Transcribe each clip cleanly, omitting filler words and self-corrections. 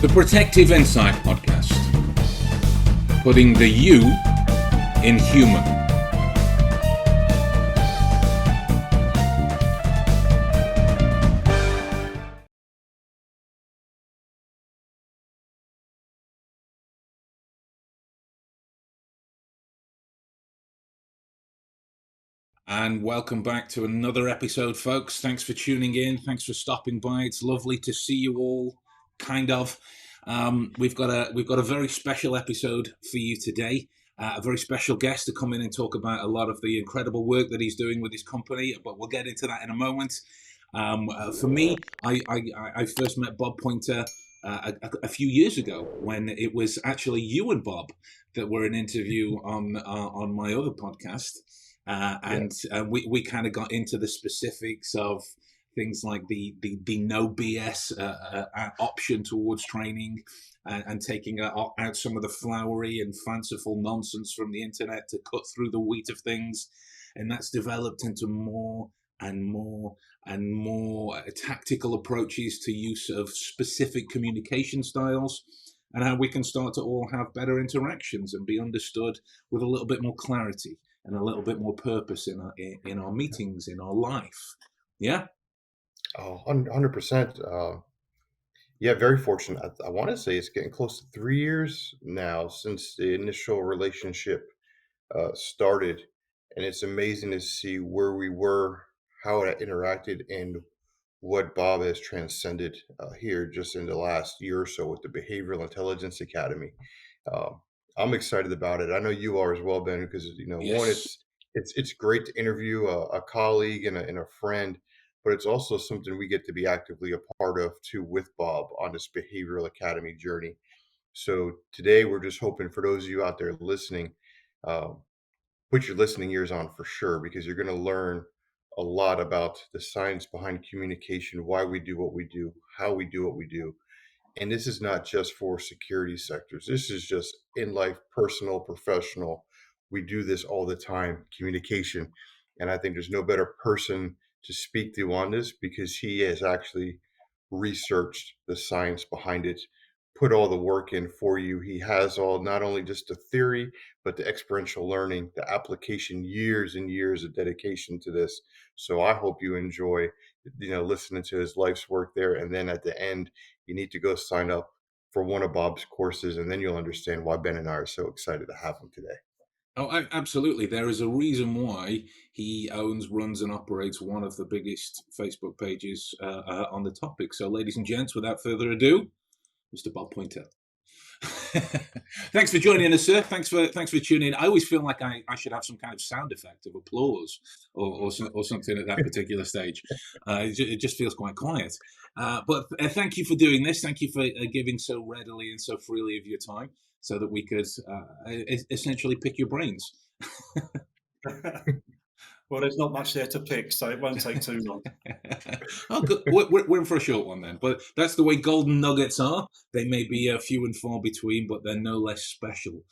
The Protective Insight Podcast, putting the you in human. And welcome back to another episode, folks. Thanks for tuning in. Thanks for stopping by. It's lovely to see you all, kind of. We've got a very special episode for you today. A very special guest to come in and talk about a lot of the incredible work that he's doing with his company, but we'll get into that in a moment. For me, I first met Bob Pointer a few years ago when it was actually you and Bob that were an interview on my other podcast. We kind of got into the specifics of things like the no BS option towards training and taking out some of the flowery and fanciful nonsense from the internet to cut through the wheat of things. And that's developed into more and more and more tactical approaches to use of specific communication styles, and how we can start to all have better interactions and be understood with a little bit more clarity and a little bit more purpose in our meetings, in our life. Yeah? Oh, 100%. Yeah, very fortunate. I want to say it's getting close to 3 years now since the initial relationship started. And it's amazing to see where we were, how it interacted, and what Bob has transcended here just in the last year or so with the Behavioral Intelligence Academy. Um, I'm excited about it. I know you are as well, Ben, because one, Yes. it's great to interview a colleague and a friend, but it's also something we get to be actively a part of too with Bob on this Behavioral Academy journey. So today we're just hoping for those of you out there listening, um, put your listening ears on for sure, because you're going to learn a lot about the science behind communication, why we do what we do, how we do what we do. And this is not just for security sectors. This is just in life, personal, professional. We do this all the time, communication. And I think there's no better person to speak to on this because he has actually researched the science behind it, put all the work in for you. He has all, not only just the theory, but the experiential learning, the application, years and years of dedication to this. So I hope you enjoy, listening to his life's work there. And then at the end, you need to go sign up for one of Bob's courses, and then you'll understand why Ben and I are so excited to have him today. Oh, absolutely. There is a reason why he owns, runs, and operates one of the biggest Facebook pages on the topic. So, ladies and gents, without further ado, Mr. Bob Pointer. Thanks for joining us, sir. Thanks for tuning in. I always feel like I should have some kind of sound effect of applause or something at that particular stage. It just feels quite quiet. But thank you for doing this. Thank you for giving so readily and so freely of your time, so that we could essentially pick your brains. Well, there's not much there to pick, so it won't take too long. Oh, good. We're in for a short one then. But that's the way golden nuggets are. They may be few and far between, but they're no less special.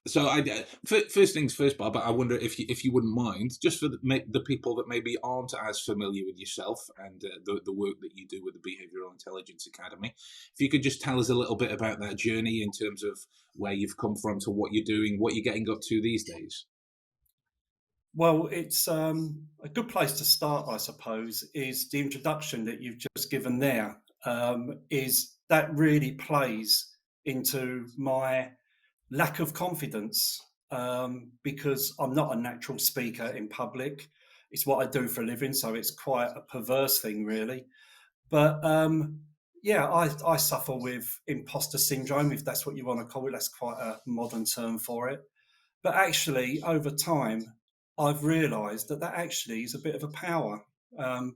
So, first things first, Bob. I wonder if you wouldn't mind, just for the people that maybe aren't as familiar with yourself and the work that you do with the Behavioral Intelligence Academy, if you could just tell us a little bit about that journey in terms of where you've come from to what you're doing, what you're getting up to these days. Well, it's a good place to start, I suppose, is the introduction that you've just given there. Is that really plays into my lack of confidence, because I'm not a natural speaker in public. It's what I do for a living, so it's quite a perverse thing, really. But yeah, I suffer with imposter syndrome, if that's what you want to call it. That's quite a modern term for it. But actually, over time, I've realised that actually is a bit of a power,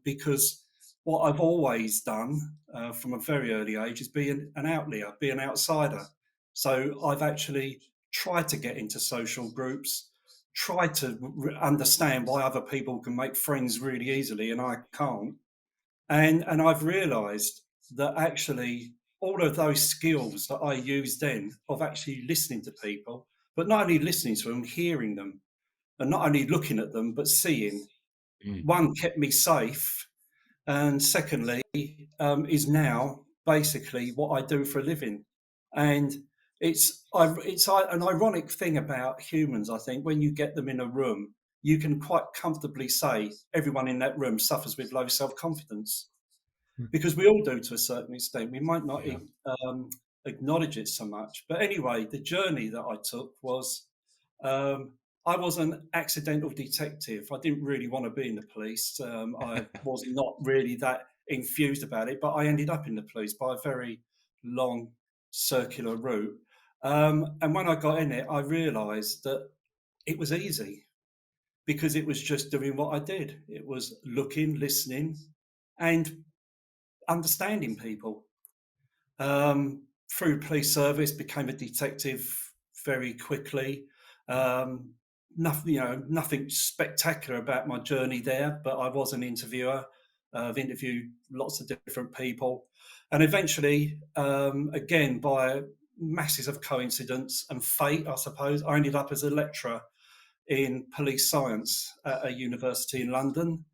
because what I've always done from a very early age is be an outlier, be an outsider. So I've actually tried to get into social groups, tried to understand why other people can make friends really easily and I can't. And I've realised that actually all of those skills that I used then of actually listening to people, but not only listening to them, hearing them, and not only looking at them, but seeing. One, kept me safe. And secondly, is now basically what I do for a living. And it's an ironic thing about humans. I think when you get them in a room, you can quite comfortably say everyone in that room suffers with low self-confidence, because we all do to a certain extent. We might not Yeah. acknowledge it so much. But anyway, the journey that I took was, um, I was an accidental detective. I didn't really want to be in the police. I was not really that enthused about it, but I ended up in the police by a very long circular route. And when I got in it, I realised that it was easy, because it was just doing what I did. It was looking, listening, and understanding people. Through police service, became a detective very quickly. Nothing, nothing spectacular about my journey there, but I was an interviewer. I've interviewed lots of different people, and eventually, again by masses of coincidence and fate, I suppose, I ended up as a lecturer in police science at a university in London.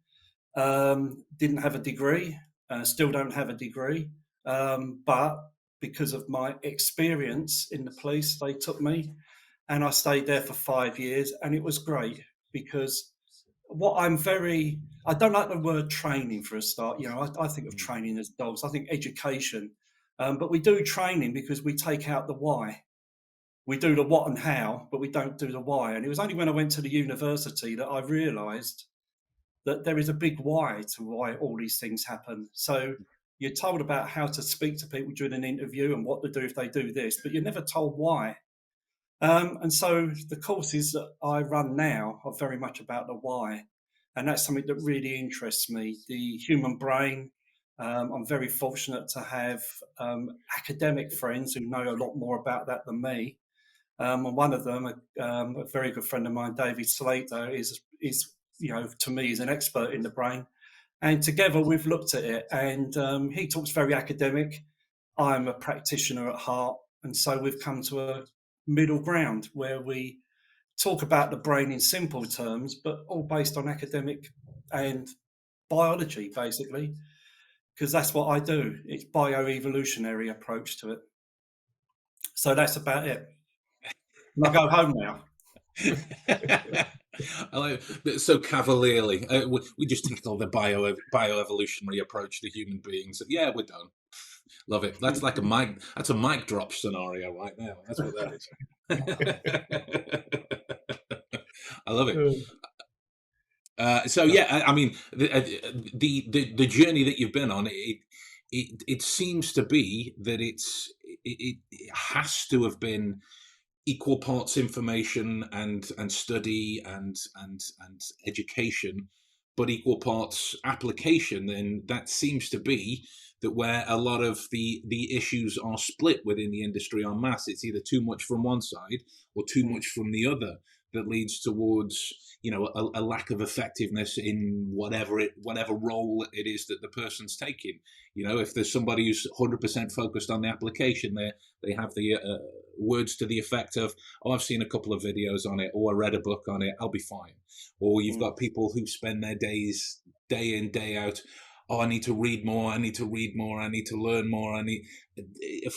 Didn't have a degree, still don't have a degree, but because of my experience in the police, they took me, and I stayed there for 5 years, and it was great. Because what I don't like the word training for a start. I think of Mm. training as dogs. I think education, but we do training because we take out the why. We do the what and how, but we don't do the why. And it was only when I went to the university that I realised that there is a big why to why all these things happen. So you're told about how to speak to people during an interview and what to do if they do this, but you're never told why. And so the courses that I run now are very much about the why. And that's something that really interests me, the human brain. I'm very fortunate to have academic friends who know a lot more about that than me. And one of them, a very good friend of mine, David Slater, is to me, is an expert in the brain. And together we've looked at it. And he talks very academic. I'm a practitioner at heart, and so we've come to a middle ground where we talk about the brain in simple terms, but all based on academic and biology, basically, because that's what I do. It's bioevolutionary approach to it. So that's about it. And I go home now. I like that so cavalierly. We just tackle the bioevolutionary approach to human beings. Yeah, we're done. Love it. That's like a mic. That's a mic drop scenario right now. That's what that is. I love it. So yeah, I mean, the journey that you've been on, it seems to be that it has to have been equal parts information and study and education, but equal parts application. Then that seems to be that where a lot of the issues are split within the industry en masse. It's either too much from one side or too much from the other, that leads towards a lack of effectiveness in whatever role it is that the person's taking. If there's somebody who's 100% focused on the application, they have the words to the effect of, "Oh, I've seen a couple of videos on it, or I read a book on it, I'll be fine." Or you've got people who spend their days day in, day out, "Oh, I need to read more, I need to read more, I need to learn more,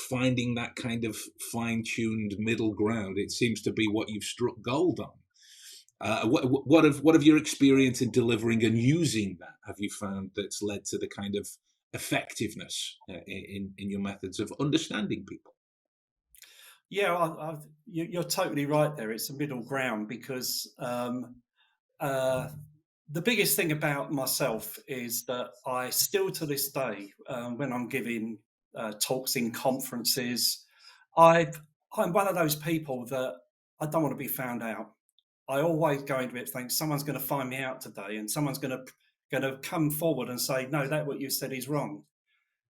finding that kind of fine-tuned middle ground. It seems to be what you've struck gold on. What of your experience in delivering and using that have you found that's led to the kind of effectiveness in your methods of understanding people? Yeah, you're totally right there. It's a middle ground because the biggest thing about myself is that I still to this day, when I'm giving talks in conferences, I'm one of those people that I don't want to be found out. I always go into it thinking someone's going to find me out today, and someone's going to come forward and say, "No, that what you said is wrong."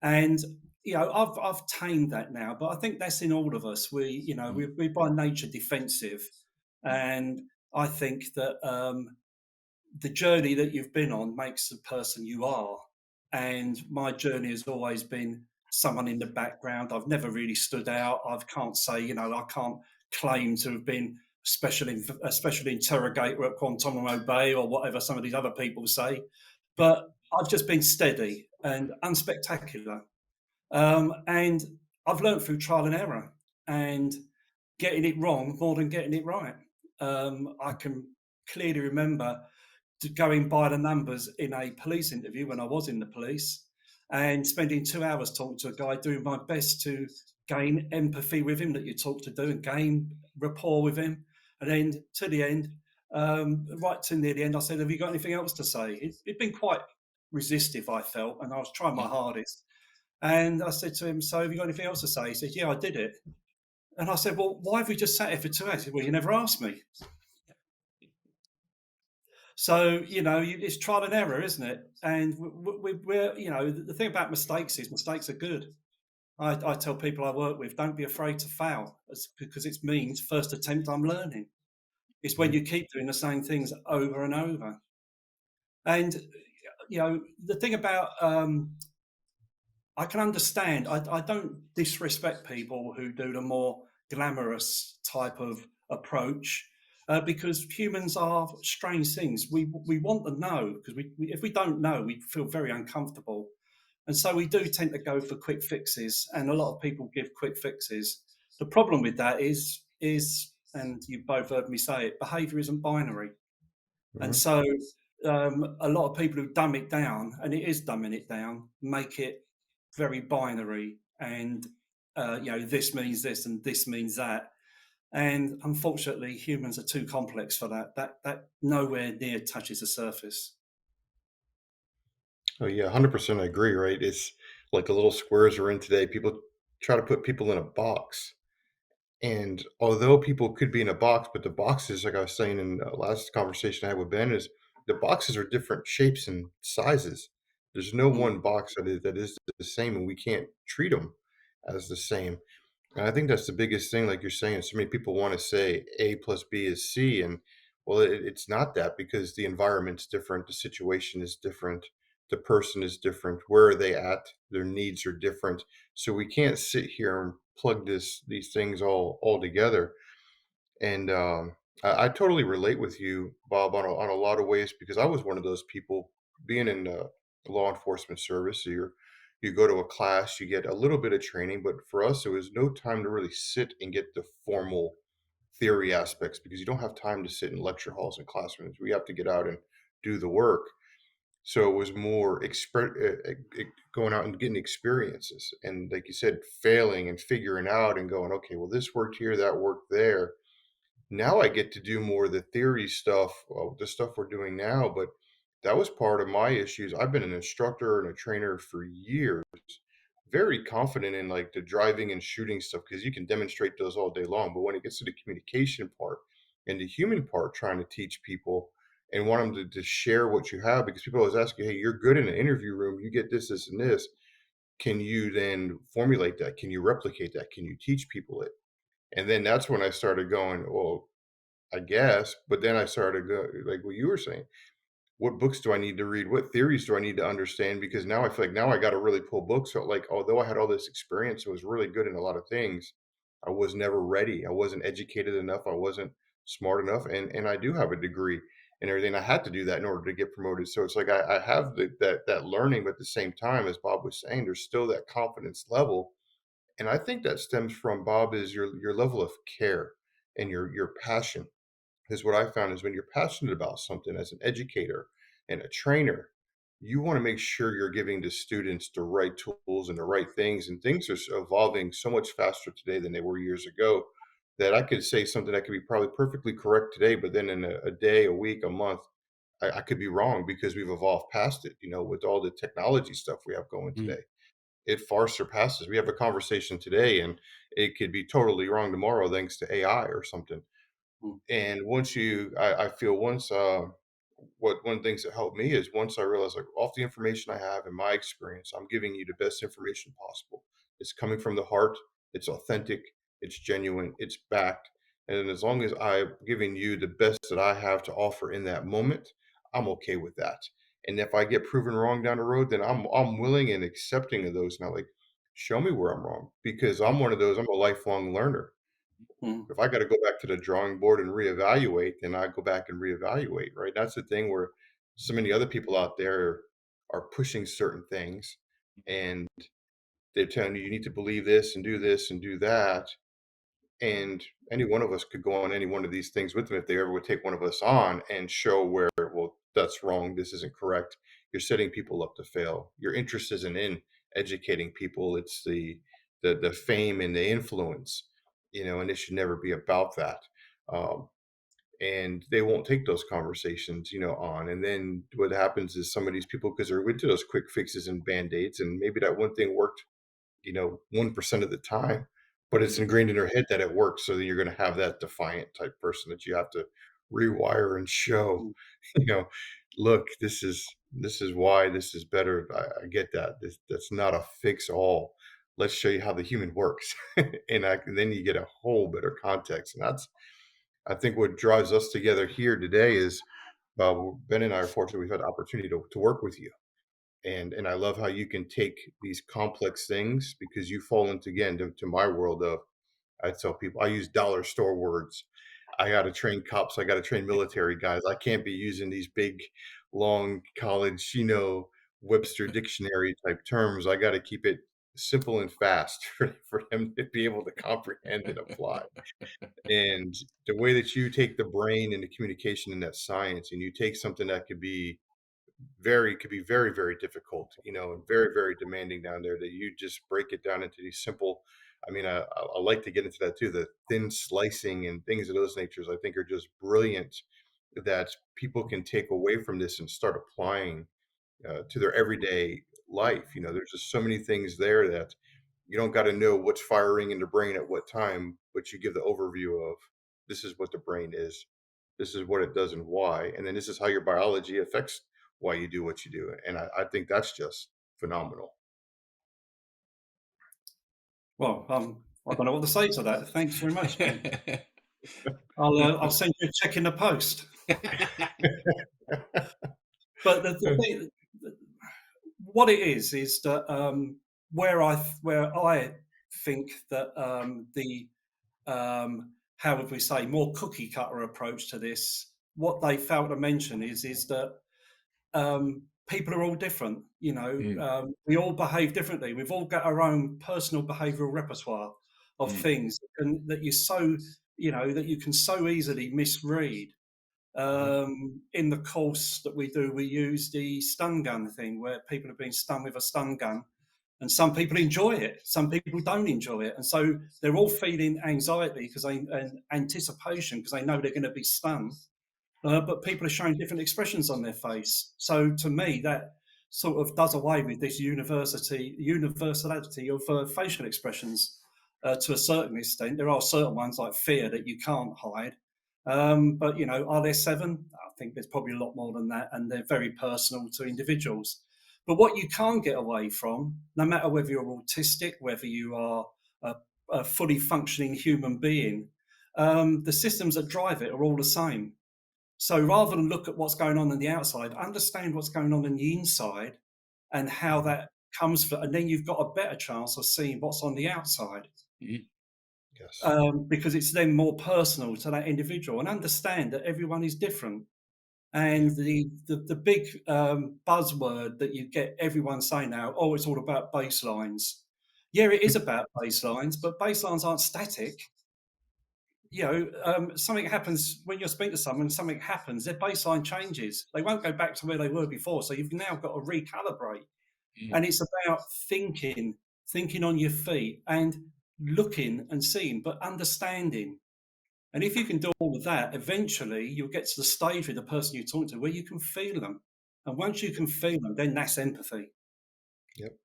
And I've tamed that now, but I think that's in all of us. We're by nature defensive, and I think that the journey that you've been on makes the person you are. And my journey has always been someone in the background. I've never really stood out. I can't say, I can't claim to have been a special interrogator at Guantanamo Bay or whatever some of these other people say. But I've just been steady and unspectacular. And I've learned through trial and error and getting it wrong more than getting it right. I can clearly remember going by the numbers in a police interview when I was in the police and spending 2 hours talking to a guy, doing my best to gain empathy with him that you talk to do and gain rapport with him. And then to the end, right to near the end, I said, "Have you got anything else to say?" It'd been quite resistive, I felt, and I was trying my Mm. hardest. And I said to him, "So have you got anything else to say?" He said, "Yeah, I did it." And I said, "Well, why have we just sat here for 2 hours?" He said, "Well, you never asked me." So, it's trial and error, isn't it? And we're, the thing about mistakes is mistakes are good. I tell people I work with, don't be afraid to fail, because it means first attempt, I'm learning. It's when Mhm. you keep doing the same things over and over. And, the thing about, I can understand, I don't disrespect people who do the more glamorous type of approach. Because humans are strange things. We want to know, because if we don't know, we feel very uncomfortable. And so we do tend to go for quick fixes, and a lot of people give quick fixes. The problem with that is, and you both heard me say it, behaviour isn't binary. And Mhm. so a lot of people who dumb it down, and it is dumbing it down, make it very binary, and this means this and this means that. And unfortunately, humans are too complex for that. That nowhere near touches the surface. Oh yeah, 100% I agree, right? It's like the little squares we're in today. People try to put people in a box. And although people could be in a box, but the boxes, like I was saying in the last conversation I had with Ben, is the boxes are different shapes and sizes. There's no Mm, one box that is the same, and we can't treat them as the same. And I think that's the biggest thing, like you're saying. So many people want to say A plus B is C, and well, it's not that, because the environment's different, the situation is different, the person is different, where are they at, their needs are different. So we can't sit here and plug these things all together. And I totally relate with you, Bob, on a lot of ways, because I was one of those people being in law enforcement service. You go to a class, you get a little bit of training, but for us, it was no time to really sit and get the formal theory aspects, because you don't have time to sit in lecture halls and classrooms. We have to get out and do the work. So it was more going out and getting experiences, and like you said, failing and figuring out and going, okay, well, this worked here, that worked there. Now I get to do more of the theory stuff, the stuff we're doing now, but that was part of my issues. I've been an instructor and a trainer for years, very confident in like the driving and shooting stuff, because you can demonstrate those all day long. But when it gets to the communication part and the human part, trying to teach people and want them to share what you have, because people always ask you, hey, you're good in an interview room, you get this, this, and this. Can you then formulate that? Can you replicate that? Can you teach people it? And then that's when I started going, well, I guess, but then I started like what you were saying. What books do I need to read? What theories do I need to understand? Because now I feel like now I got to really pull books. So like, although I had all this experience and was really good in a lot of things, I was never ready. I wasn't educated enough. I wasn't smart enough. And I do have a degree and everything. I had to do that in order to get promoted. So it's like I have that learning, but at the same time, as Bob was saying, there's still that confidence level. And I think that stems from, Bob, is your level of care and your passion. Is what I found is when you're passionate about something as an educator and a trainer, you want to make sure you're giving the students the right tools and the right things. And things are evolving so much faster today than they were years ago, that I could say something that could be probably perfectly correct today, but then in a day, a week, a month, I could be wrong, because we've evolved past it. With all the technology stuff we have going mm, today, it far surpasses. We have a conversation today, and it could be totally wrong tomorrow thanks to AI or something. mm, And once I feel once, what one of the things that helped me is once I realized, like, off the information I have and my experience, I'm giving you the best information possible. It's coming from the heart, it's authentic, it's genuine, it's backed. And as long as I'm giving you the best that I have to offer in that moment, I'm okay with that. And if I get proven wrong down the road, then I'm willing and accepting of those. Now, like, show me where I'm wrong, because I'm one of those, I'm a lifelong learner. mm, If I gotta go back to the drawing board and reevaluate, then I go back and reevaluate, right? That's the thing where so many other people out there are pushing certain things, and They're telling you, you need to believe this and do that. And any one of us could go on any one of these things with them if they ever would take one of us on and show where, well, that's wrong, this isn't correct. You're setting people up to fail. Your interest isn't in educating people, it's the fame and the influence, and it should never be about that. Um, and they won't take those conversations, on. And then what happens is some of these people, because they're into those quick fixes and band-aids, and maybe that one thing worked 1% of the time, but it's Mm. ingrained in their head that it works. So then you're going to have that defiant type person that you have to rewire and show, Mm. you know, look, this is why this is better. I get that. That's not a fix all. Let's show you how the human works, and then you get a whole better context. And that's, I think, what drives us together here today is, Ben and I are fortunate we've had the opportunity to work with you, and I love how you can take these complex things, because you fall into, again, to my world of, I tell people I use dollar store words. I got to train cops. I got to train military guys. I can't be using these big, long college, Webster dictionary type terms. I got to keep it simple and fast for them to be able to comprehend and apply. And the way that you take the brain and the communication and that science, and you take something that could be very, very difficult, and very, very demanding down there, that you just break it down into these simple. I mean, I like to get into that too, the thin slicing and things of those natures, I think, are just brilliant, that people can take away from this and start applying to their everyday life. There's just so many things there that you don't got to know what's firing in the brain at what time, but you give the overview of, this is what the brain is, this is what it does and why, and then this is how your biology affects why you do what you do. And I think that's just phenomenal. Well, I don't know what to say to that. Thanks very much, Ben. I'll send you a check in the post. But the thing, what it is that where I think that the how would we say, more cookie cutter approach to this, what they fail to mention is that people are all different. Mm. We all behave differently. We've all got our own personal behavioural repertoire of Mm. things, and that you can so easily misread. Mhm. In the course that we do, we use the stun gun thing, where people have been stung with a stun gun, and some people enjoy it, some people don't enjoy it, and so they're all feeling anxiety and anticipation because they know they're going to be stung. But people are showing different expressions on their face. So to me, that sort of does away with this universality of facial expressions to a certain extent. There are certain ones like fear that you can't hide. But are there seven? I think there's probably a lot more than that, and they're very personal to individuals. But what you can't get away from, no matter whether you're autistic, whether you are a fully functioning human being, the systems that drive it are all the same. So rather than look at what's going on the outside, understand what's going on in the inside and how Mhm. that and then you've got a better chance of seeing what's on the outside, Mhm. Yes. because it's then more personal to that individual, and understand that everyone is different. Yeah. And the big buzzword that you get everyone saying now, oh, it's all about baselines. Yeah, it is about baselines, but baselines aren't static. Something happens when you're speaking to someone, something happens, their baseline changes. They won't go back to where they were before. So you've now got to recalibrate. Mm. And it's about thinking on your feet and looking and seeing, but understanding. And if you can do all of that, eventually you'll get to the stage with the person you're talking to where you can feel them. And once you can feel them, then that's empathy. Yep.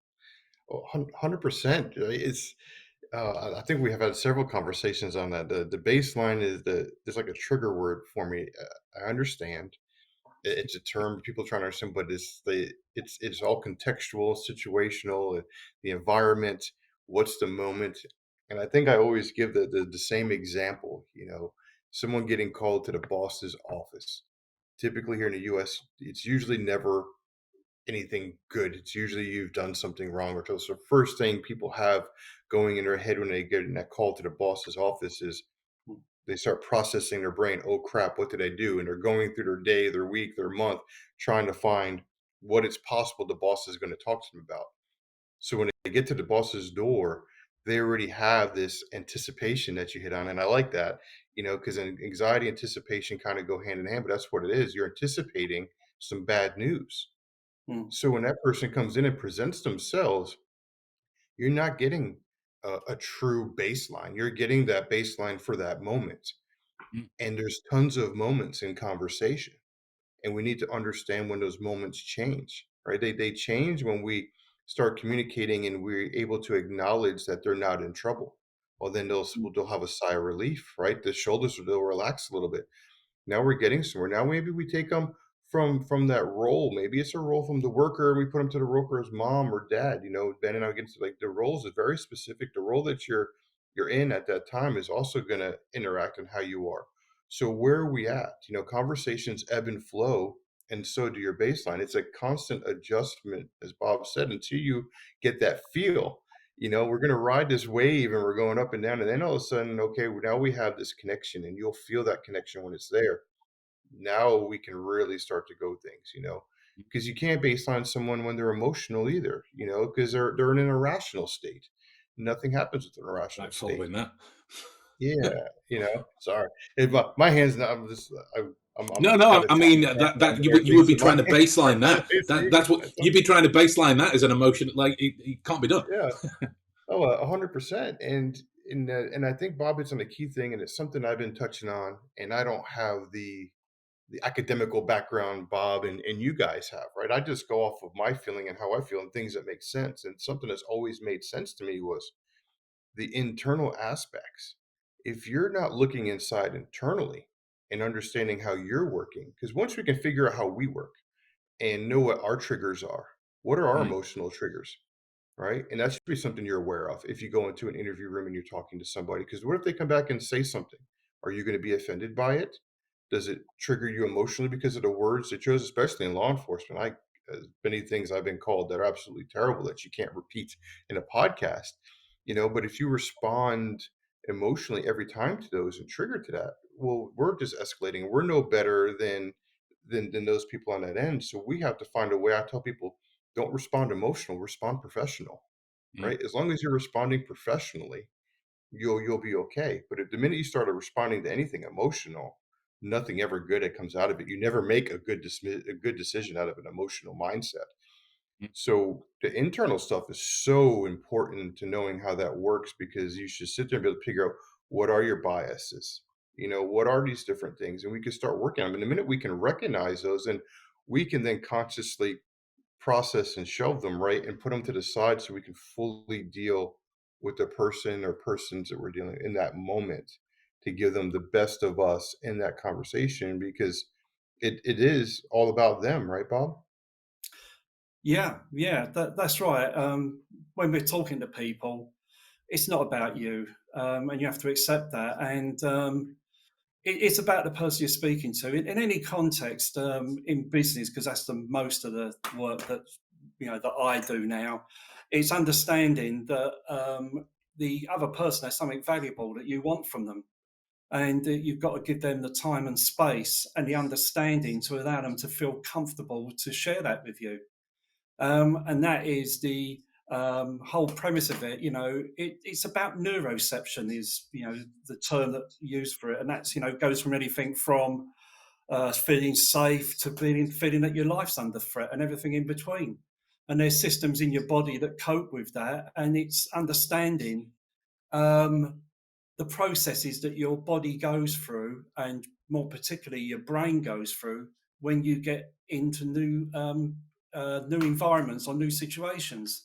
Oh, 100%. It's I think we have had several conversations on that. The baseline is there's like a trigger word for me. I understand. It's a term people trying to understand, but it's all contextual, situational, the environment, what's the moment. And I think I always give the same example. Someone getting called to the boss's office. Typically here in the U.S., it's usually never anything good. It's usually you've done something wrong, or so. So first thing people have going in their head when they get in that call to the boss's office is they start processing their brain. Oh crap, what did I do? And they're going through their day, their week, their month, trying to find what it's possible the boss is going to talk to them about. So when they get to the boss's door, they already have this anticipation that you hit on, and I like that, because anxiety, anticipation kind of go hand in hand, but that's what it is. You're anticipating some bad news. Mm, So when that person comes in and presents themselves, you're not getting a true baseline. You're getting that baseline for that moment. Mm, And there's tons of moments in conversation. And we need to understand when those moments change, right? They change when we start communicating and we're able to acknowledge that they're not in trouble. Well, then mm, they'll have a sigh of relief, right? The shoulders will relax a little bit. Now we're getting somewhere. Now maybe we take them from that role. Maybe it's a role from the worker, and we put them to the worker's mom or dad. Ben and I get to, like, the roles is very specific. The role that you're in at that time is also going to interact on how you are. So where are we at? Conversations ebb and flow, and so do your baseline. It's a constant adjustment, as Bob said, until you get that feel. We're going to ride this wave and we're going up and down. And then all of a sudden, okay, now we have this connection, and you'll feel that connection when it's there. Now we can really start to go things, because you can't baseline someone when they're emotional either, because they're in an irrational state. Nothing happens with an irrational right, state. following that. Yeah, sorry. If my hands now, I'm No, no. kind of I tapping mean my hands down you there, would be so my trying to hands are baseline that. really That's see, what you'd be trying to baseline that as an emotion. Like it can't be done. yeah. Oh, 100%. And I think Bob hits on a key thing, and it's something I've been touching on, and I don't have the academical background Bob and you guys have, right? I just go off of my feeling and how I feel and things that make sense. And something that's always made sense to me was the internal aspects. If you're not looking inside internally and understanding how you're working, because once we can figure out how we work and know what our triggers are, what are our Mm, emotional triggers? Right? And that should be something you're aware of if you go into an interview room and you're talking to somebody. Because what if they come back and say something? Are you going to be offended by it? Does it trigger you emotionally because of the words they chose, especially in law enforcement? As many things I've been called that are absolutely terrible that you can't repeat in a podcast, but if you respond emotionally every time to those and trigger to that, well, we're just escalating. We're no better than those people on that end. So we have to find a way. I tell people, don't respond emotional, respond professional, mm, right? As long as you're responding professionally, you'll be okay. But if the minute you started responding to anything emotional, nothing ever good that comes out of it. You never make a good decision out of an emotional mindset. mm, So the internal stuff is so important to knowing how that works, because you should sit there and be able to figure out what are your biases. What are these different things, and we can start working on them. And the minute we can recognize those, and we can then consciously process and shelve them, right, and put them to the side so we can fully deal with the person or persons that we're dealing in that moment, to give them the best of us in that conversation, because it is all about them, right, Bob? yeah, that's right. When we're talking to people, it's not about you, and you have to accept that. And it's about the person you're speaking to in any context, in business, because that's the most of the work that that I do now. It's understanding that the other person has something valuable that you want from them, and you've got to give them the time and space and the understanding to allow them to feel comfortable to share that with you. And that is the whole premise of it. It's about neuroception, is the term that's used for it, and that's goes from anything from feeling safe to feeling that your life's under threat and everything in between. And there's systems in your body that cope with that, and it's understanding um, the processes that your body goes through, and more particularly your brain goes through when you get into new environments or new situations.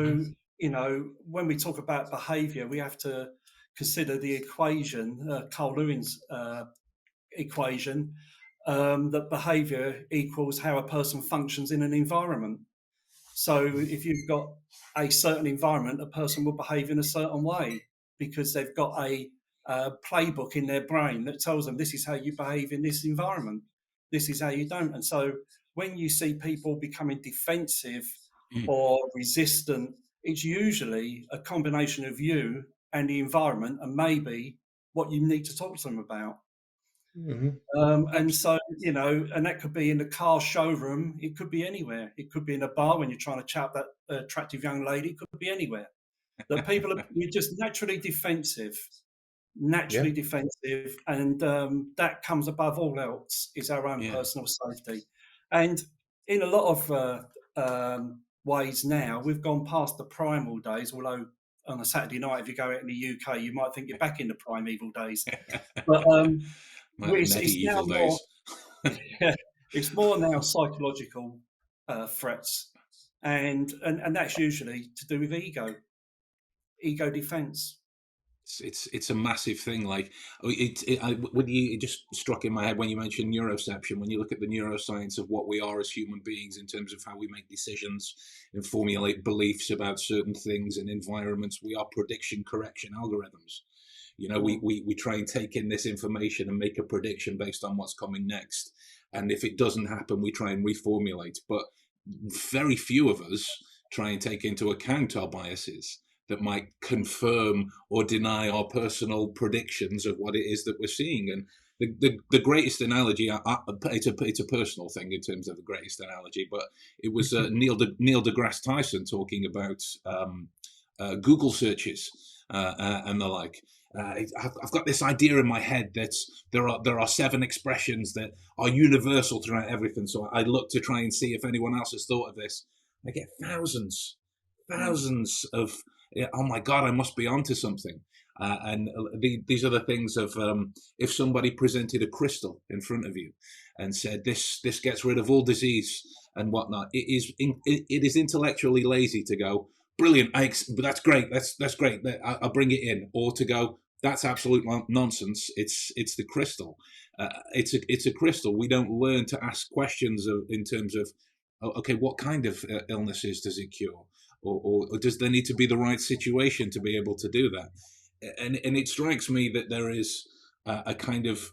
mm, So when we talk about behaviour, we have to consider the equation, Carl Lewin's equation, that behaviour equals how a person functions in an environment. So if you've got a certain environment, a person will behave in a certain way because they've got a playbook in their brain that tells them this is how you behave in this environment, this is how you don't. And so when you see people becoming defensive mm. or resistant, it's usually a combination of you and the environment, and maybe what you need to talk to them about. Mhm. And so, and that could be in the car showroom. It could be anywhere. It could be in a bar when you're trying to chat that attractive young lady. It could be anywhere. That people are you're just Yeah. naturally defensive, and that comes above all else is our own Yeah. personal safety. And in a lot of ways now, we've gone past the primal days. Although on a Saturday night, if you go out in the UK, you might think you're back in the primeval days. But Like the it's now medieval more, days. yeah, it's more now psychological threats, and that's usually to do with ego defense. It's a massive thing. Like when it just struck in my head when you mentioned neuroception. When you look at the neuroscience of what we are as human beings in terms of how we make decisions and formulate beliefs about certain things and environments, we are prediction correction algorithms. Mm, We try and take in this information and make a prediction based on what's coming next. And if it doesn't happen, we try and reformulate. But very few of us try and take into account our biases that might confirm or deny our personal predictions of what it is that we're seeing. And the greatest analogy, it's a personal thing in terms of the greatest analogy, but it was Neil deGrasse Tyson talking about Google searches and the like. I've got this idea in my head that there are 7 expressions that are universal throughout everything. So I look to try and see if anyone else has thought of this. I get mm, thousands of, yeah, oh my god, I must be onto something. And these are the things of if somebody presented a crystal in front of you and said this gets rid of all disease and whatnot, it is intellectually lazy to go brilliant. That's great. That's great. I'll bring it in, or to go that's absolute nonsense. It's the crystal. It's a crystal. We don't learn to ask questions in terms of, oh, okay, what kind of illnesses does it cure? Or does there need to be the right situation to be able to do that? And it strikes me that there is a kind of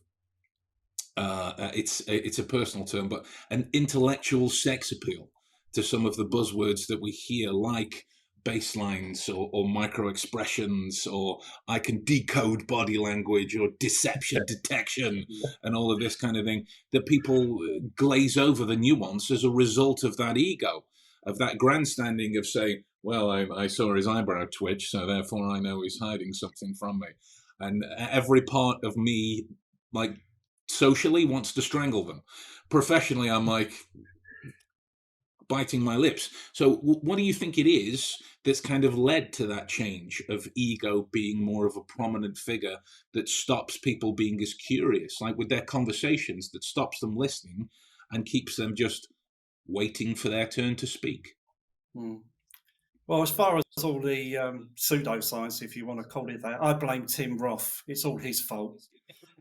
it's a personal term, but an intellectual sex appeal to some of the buzzwords that we hear, like baselines or micro expressions, or I can decode body language, or deception detection, mm, and all of this kind of thing. That people glaze over the nuance as a result of that ego, of that grandstanding of saying, "Well, I saw his eyebrow twitch, so therefore I know he's hiding something from me." And every part of me, like socially, wants to strangle them. Professionally, I'm like biting my lips. So, what do you think it is that's kind of led to that change of ego being more of a prominent figure that stops people being as curious, like with their conversations, that stops them listening and keeps them just waiting for their turn to speak? mm. Well, as far as all the pseudoscience, if you want to call it that, I blame Tim Roth. It's all his fault.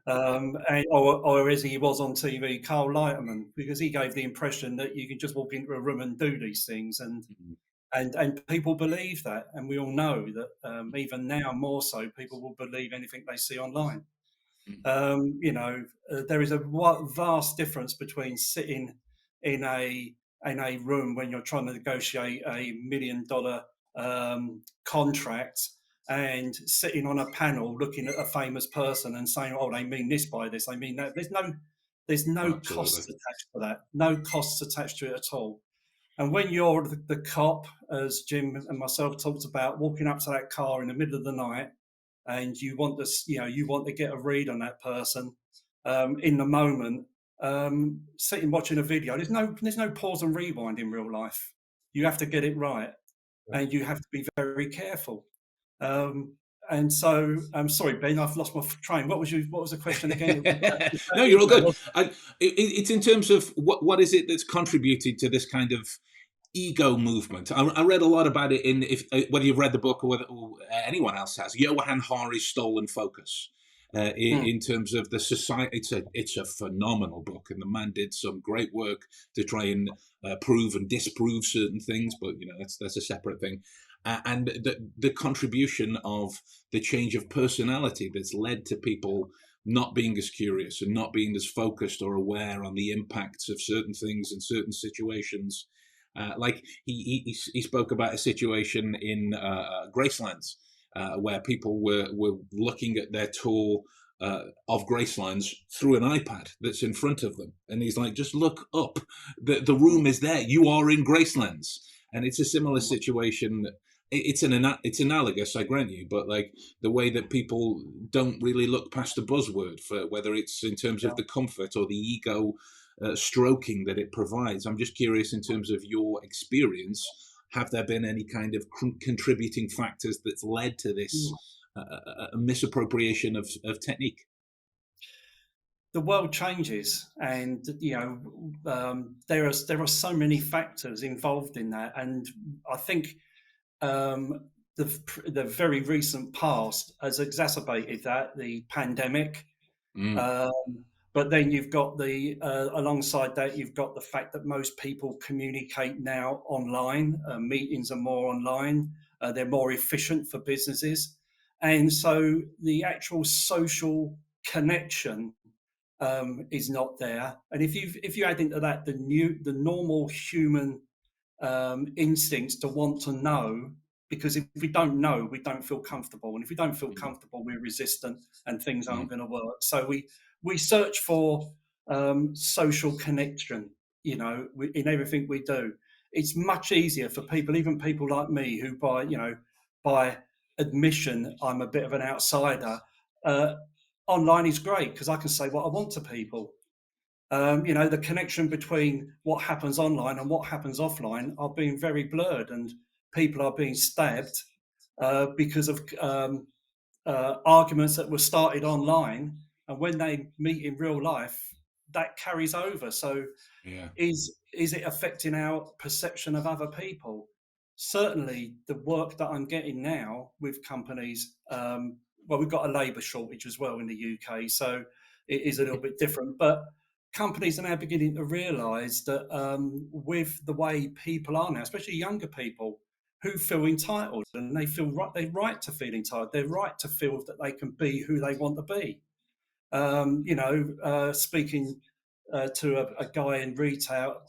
Or as he was on TV, Carl Leiterman, because he gave the impression that you can just walk into a room and do these things, Mhm. and people believe that, and we all know that even now more so, people will believe anything they see online. There is a vast difference between sitting in a room when you're trying to negotiate $1 million contract and sitting on a panel looking at a famous person and saying, "Oh, they mean this by this, they mean that." There's no Absolutely. costs attached to that. No costs attached to it at all. And when you're the cop, as Jim and myself talked about, walking up to that car in the middle of the night, and you want to get a read on that person in the moment, sitting watching a video. There's no pause and rewind in real life. You have to get it right, and you have to be very careful. Um, and so, I'm sorry, Ben, I've lost my train. What was the question again? It was about No, you're all ego, good. wasn't It's in terms of what is it that's contributed to this kind of ego movement. I read a lot about it in if whether you've read the book or whether or anyone else has. Johan Hari's Stolen Focus. it? In terms of the society, it's a phenomenal book, and the man did some great work to try and prove and disprove certain things. But that's a separate thing. And the contribution of the change of personality that's led to people not being as curious and not being as focused or aware on the impacts of certain things in certain situations. Like he spoke about a situation in Gracelands where people were looking at their tour of Gracelines through an iPad that's in front of them, and he's like, "Just look up. The room is there. You are in Gracelands." And it's a similar situation. It's analogous, I grant you, but like the way that people don't really look past a buzzword for whether it's in terms of the comfort or the ego stroking that it provides. I'm just curious, in terms of your experience, have there been any kind of contributing factors that's led to this misappropriation of technique? The world changes, and there are so many factors involved in that, and I think the very recent past has exacerbated that, the pandemic. Mm, Um, but then you've got alongside that, you've got the fact that most people communicate now online. Meetings are more online. They're more efficient for businesses, and so the actual social connection is not there. And if you add into that the normal human instincts to want to know, because if we don't know, we don't feel comfortable, and if we don't feel mm, comfortable, we're resistant, and things aren't mm, going to work. So we search for social connection. In everything we do, it's much easier for people, even people like me, who by admission, I'm a bit of an outsider. Uh, Online is great because I can say what I want to people. The connection between what happens online and what happens offline are being very blurred, and people are being stabbed because of arguments that were started online, and when they meet in real life, that carries over. So yeah. is it affecting our perception of other people? Certainly, the work that I'm getting now with companies, well, we've got a labour shortage as well in the UK, so it is a little bit different. But companies are now beginning to realise that with the way people are now, especially younger people, who feel entitled, and they feel right, they're right to feel entitled. They're right to feel that they can be who they want to be. Speaking to a guy in retail,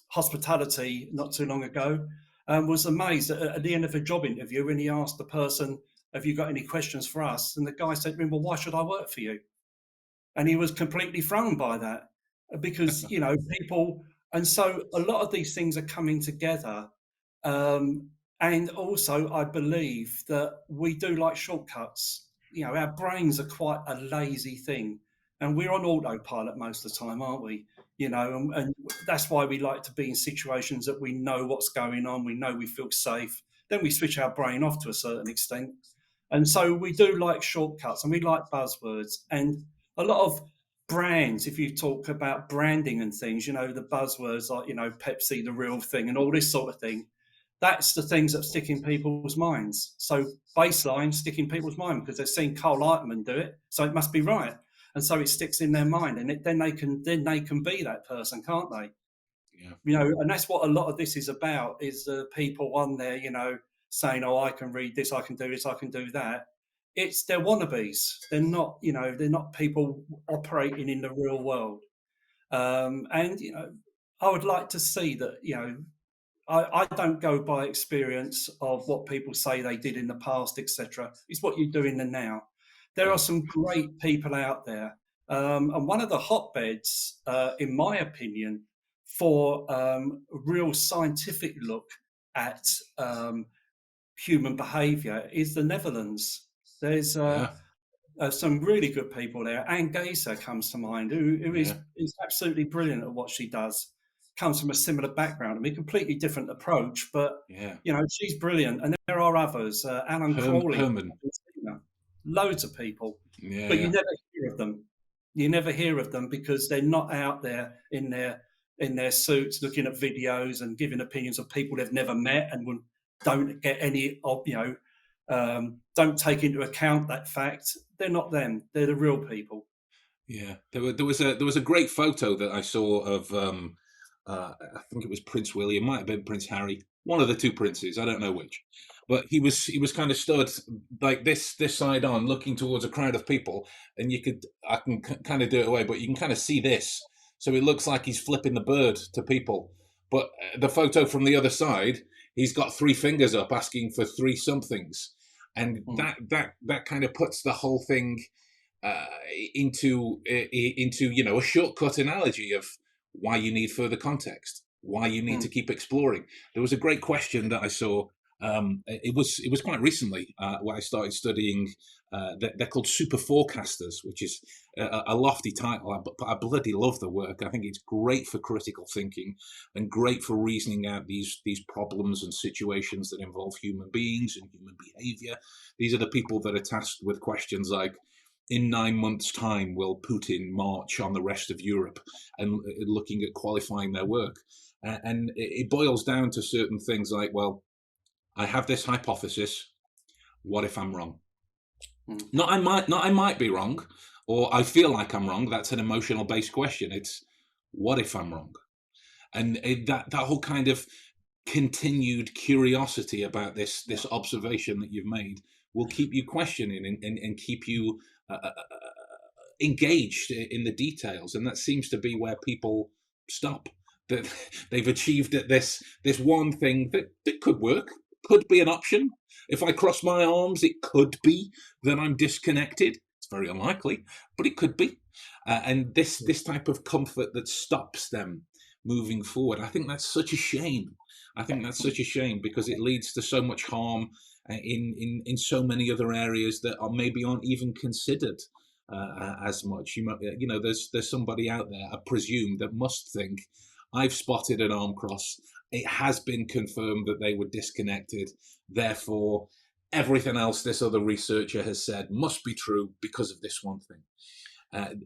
hospitality, not too long ago, was amazed at the end of a job interview when he asked the person, "Have you got any questions for us?" And the guy said to him, "Well, why should I work for you?" And he was completely thrown by that, because people, and so a lot of these things are coming together. um, and also, I believe that we do like shortcuts. Our brains are quite a lazy thing, and we're on autopilot most of the time, aren't we? And that's why we like to be in situations that we know what's going on, we know we feel safe. Then we switch our brain off to a certain extent, and so we do like shortcuts and we like buzzwords. And a lot of brands, if you talk about branding and things, the buzzwords like, Pepsi, the real thing, and all this sort of thing, that's the things that stick in people's minds. So baseline stick in people's mind because they've seen Carl Lightman do it, so it must be right. And so it sticks in their mind, and then they can be that person, can't they? Yeah. And that's what a lot of this is about, is the people on there, saying, "Oh, I can read this, I can do this, I can do that." It's They're wannabes. They're not people operating in the real world. And I would like to see that. I don't go by experience of what people say they did in the past, etc. It's what you do in the now. There are Yeah. some great people out there, and one of the hotbeds, in my opinion, for a real scientific look at human behaviour is the Netherlands. There's Yeah. some really good people there. Anne Gazer comes to mind, who Yeah. is absolutely brilliant at what she does. Comes from a similar background. I mean, completely different approach, but Yeah. she's brilliant. And there are others, Alan Crawley, Herman. loads of people, Yeah. but you Yeah. never hear of them. You never hear of them because they're not out there in their suits looking at videos and giving opinions of people they've never met, and don't get any of don't take into account that fact. They're not them. They're the real people. Yeah. There was a great photo that I saw of I think it was Prince William, might have been Prince Harry, one of the two princes, I don't know which. But he was kind of stood like this side on, looking towards a crowd of people, and I can kind of do it away, but you can kind of see this. So it looks like he's flipping the bird to people. But the photo from the other side, he's got three fingers up, asking for three somethings, and Mm. that kind of puts the whole thing uh, into a shortcut analogy of why you need further context, why you need to Mm. keep exploring. There was a great question that I saw. It was quite recently where I started studying. They're called super forecasters, which is a lofty title, but I bloody love the work. I think it's great for critical thinking and great for reasoning out these problems and situations that involve human beings and human behavior. These are the people that are tasked with questions like, in 9 months' time, will Putin march on the rest of Europe, and looking at qualifying their work. And it boils down to certain things like, well, I have this hypothesis. What if I'm wrong? Mm. Not I might be wrong, or I feel like I'm wrong. That's an emotional based question. It's what if I'm wrong? And that whole kind of continued curiosity about this observation that you've made will keep you questioning and keep you engaged in the details. And that seems to be where people stop. That they've achieved at this one thing that could work, could be an option. If I cross my arms, it could be that I'm disconnected. It's very unlikely, but it could be. And this type of comfort that stops them moving forward, I think that's such a shame. I think that's such a shame because it leads to so much harm in so many other areas that maybe aren't even considered as much. There's somebody out there, I presume, that must think, I've spotted an arm cross. It has been confirmed that they were disconnected. Therefore, everything else this other researcher has said must be true because of this one thing.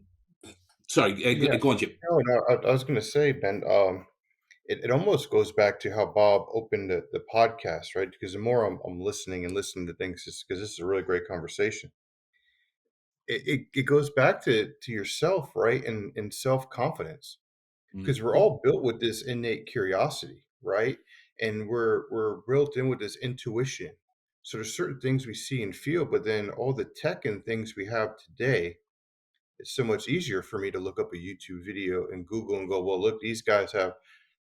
Sorry, Yeah. go on, Jim. No, I was going to say, Ben, it almost goes back to how Bob opened the podcast, right? Because the more I'm listening and listening to things, because this is a really great conversation. It goes back to yourself, right? And self-confidence. Mm, Because we're all built with this innate curiosity, right? And we're built in with this intuition. So there's certain things we see and feel, but then all the tech and things we have today, it's so much easier for me to look up a YouTube video and Google and go, well, look, these guys have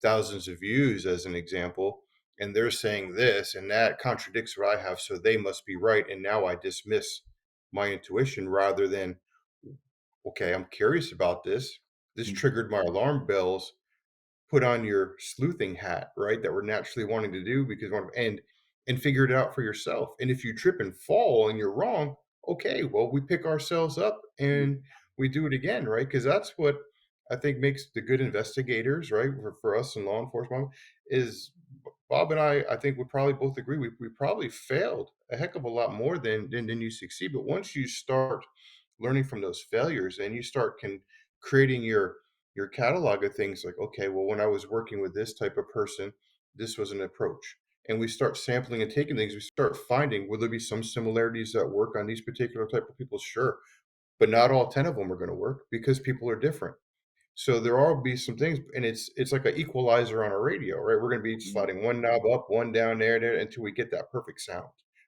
thousands of views as an example, and they're saying this and that contradicts what I have, so they must be right. And now I dismiss my intuition rather than, okay, I'm curious about this. This mm, triggered my alarm bells. Put on your sleuthing hat, right? That we're naturally wanting to do because and figure it out for yourself. And if you trip and fall and you're wrong, okay, well, we pick ourselves up mm, and we do it again, right? Because that's what I think makes the good investigators, right? For us in law enforcement, is Bob and I think we probably both agree we probably failed a heck of a lot more than you succeed. But once you start learning from those failures and you start creating your catalog of things like, okay, well, when I was working with this type of person, this was an approach. And we start sampling and taking things, we start finding, will there be some similarities that work on these particular type of people? Sure. But not all 10 of them are going to work because people are different. So there will be some things, and it's like an equalizer on a radio, right? We're going to be mm, sliding one knob up, one down there until we get that perfect sound,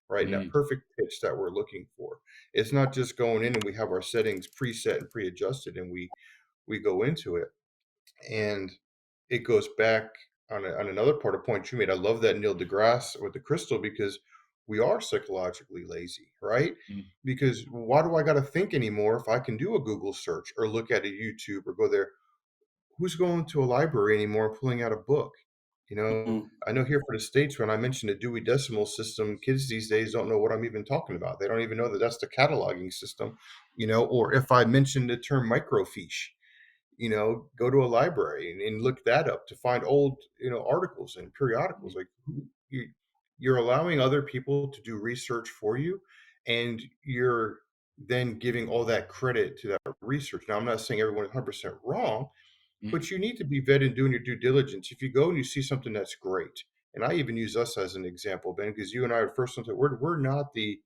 right? And that mm, perfect pitch that we're looking for. It's not just going in and we have our settings preset and pre-adjusted and we go into it. And it goes back on another part of point you made. I love that Neil deGrasse with the crystal because we are psychologically lazy, right? mm, Because why do I got to think anymore if I can do a Google search or look at a YouTube or go there? Who's going to a library anymore and pulling out a book? You know, Mm. I know here for the States, when I mentioned the Dewey Decimal System, kids these days don't know what I'm even talking about. They don't even know that that's the cataloging system, or if I mentioned the term microfiche, go to a library and look that up to find old, articles and periodicals. Like you're allowing other people to do research for you, and you're then giving all that credit to that research. Now, I'm not saying everyone is 100% wrong, mm. but you need to be vetted doing your due diligence. If you go and you see something that's great, and I even use us as an example, Ben, because you and I are first ones that we're not the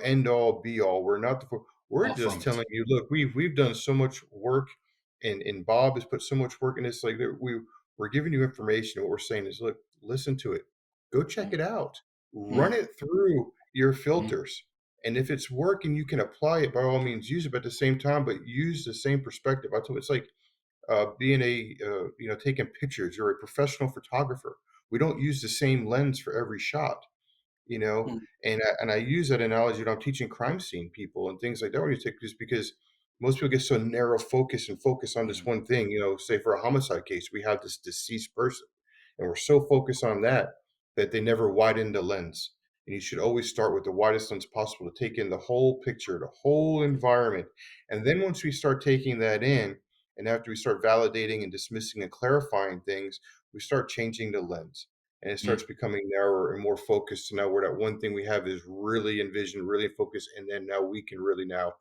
end all be all. We're not we're Far just from it. telling you, look, we've done so much work, and Bob has put so much work in this. Like we're giving you information. What we're saying is, look, listen to it, go check Mm, it out, mm, run it through your mm, filters. And if it's working, you can apply it by all means, use it, but at the same time, but use the same perspective. I told it's like being taking pictures. You're a professional photographer. We don't use the same lens for every shot. you know? mm, And I use that analogy when I'm teaching crime scene people and things like that, where you take just because most people get so narrow focused and focus on this Mm, one thing, say for a homicide case, we have this deceased person, and we're so focused on that that they never widen the lens. And you should always start with the widest lens possible to take in the whole picture, the whole environment. And then once we start taking that in, and after we start validating and dismissing and clarifying things, we start changing the lens. And it starts mm, becoming narrower and more focused. So now where that one thing we have is really envisioned, really focused, and then now we can really now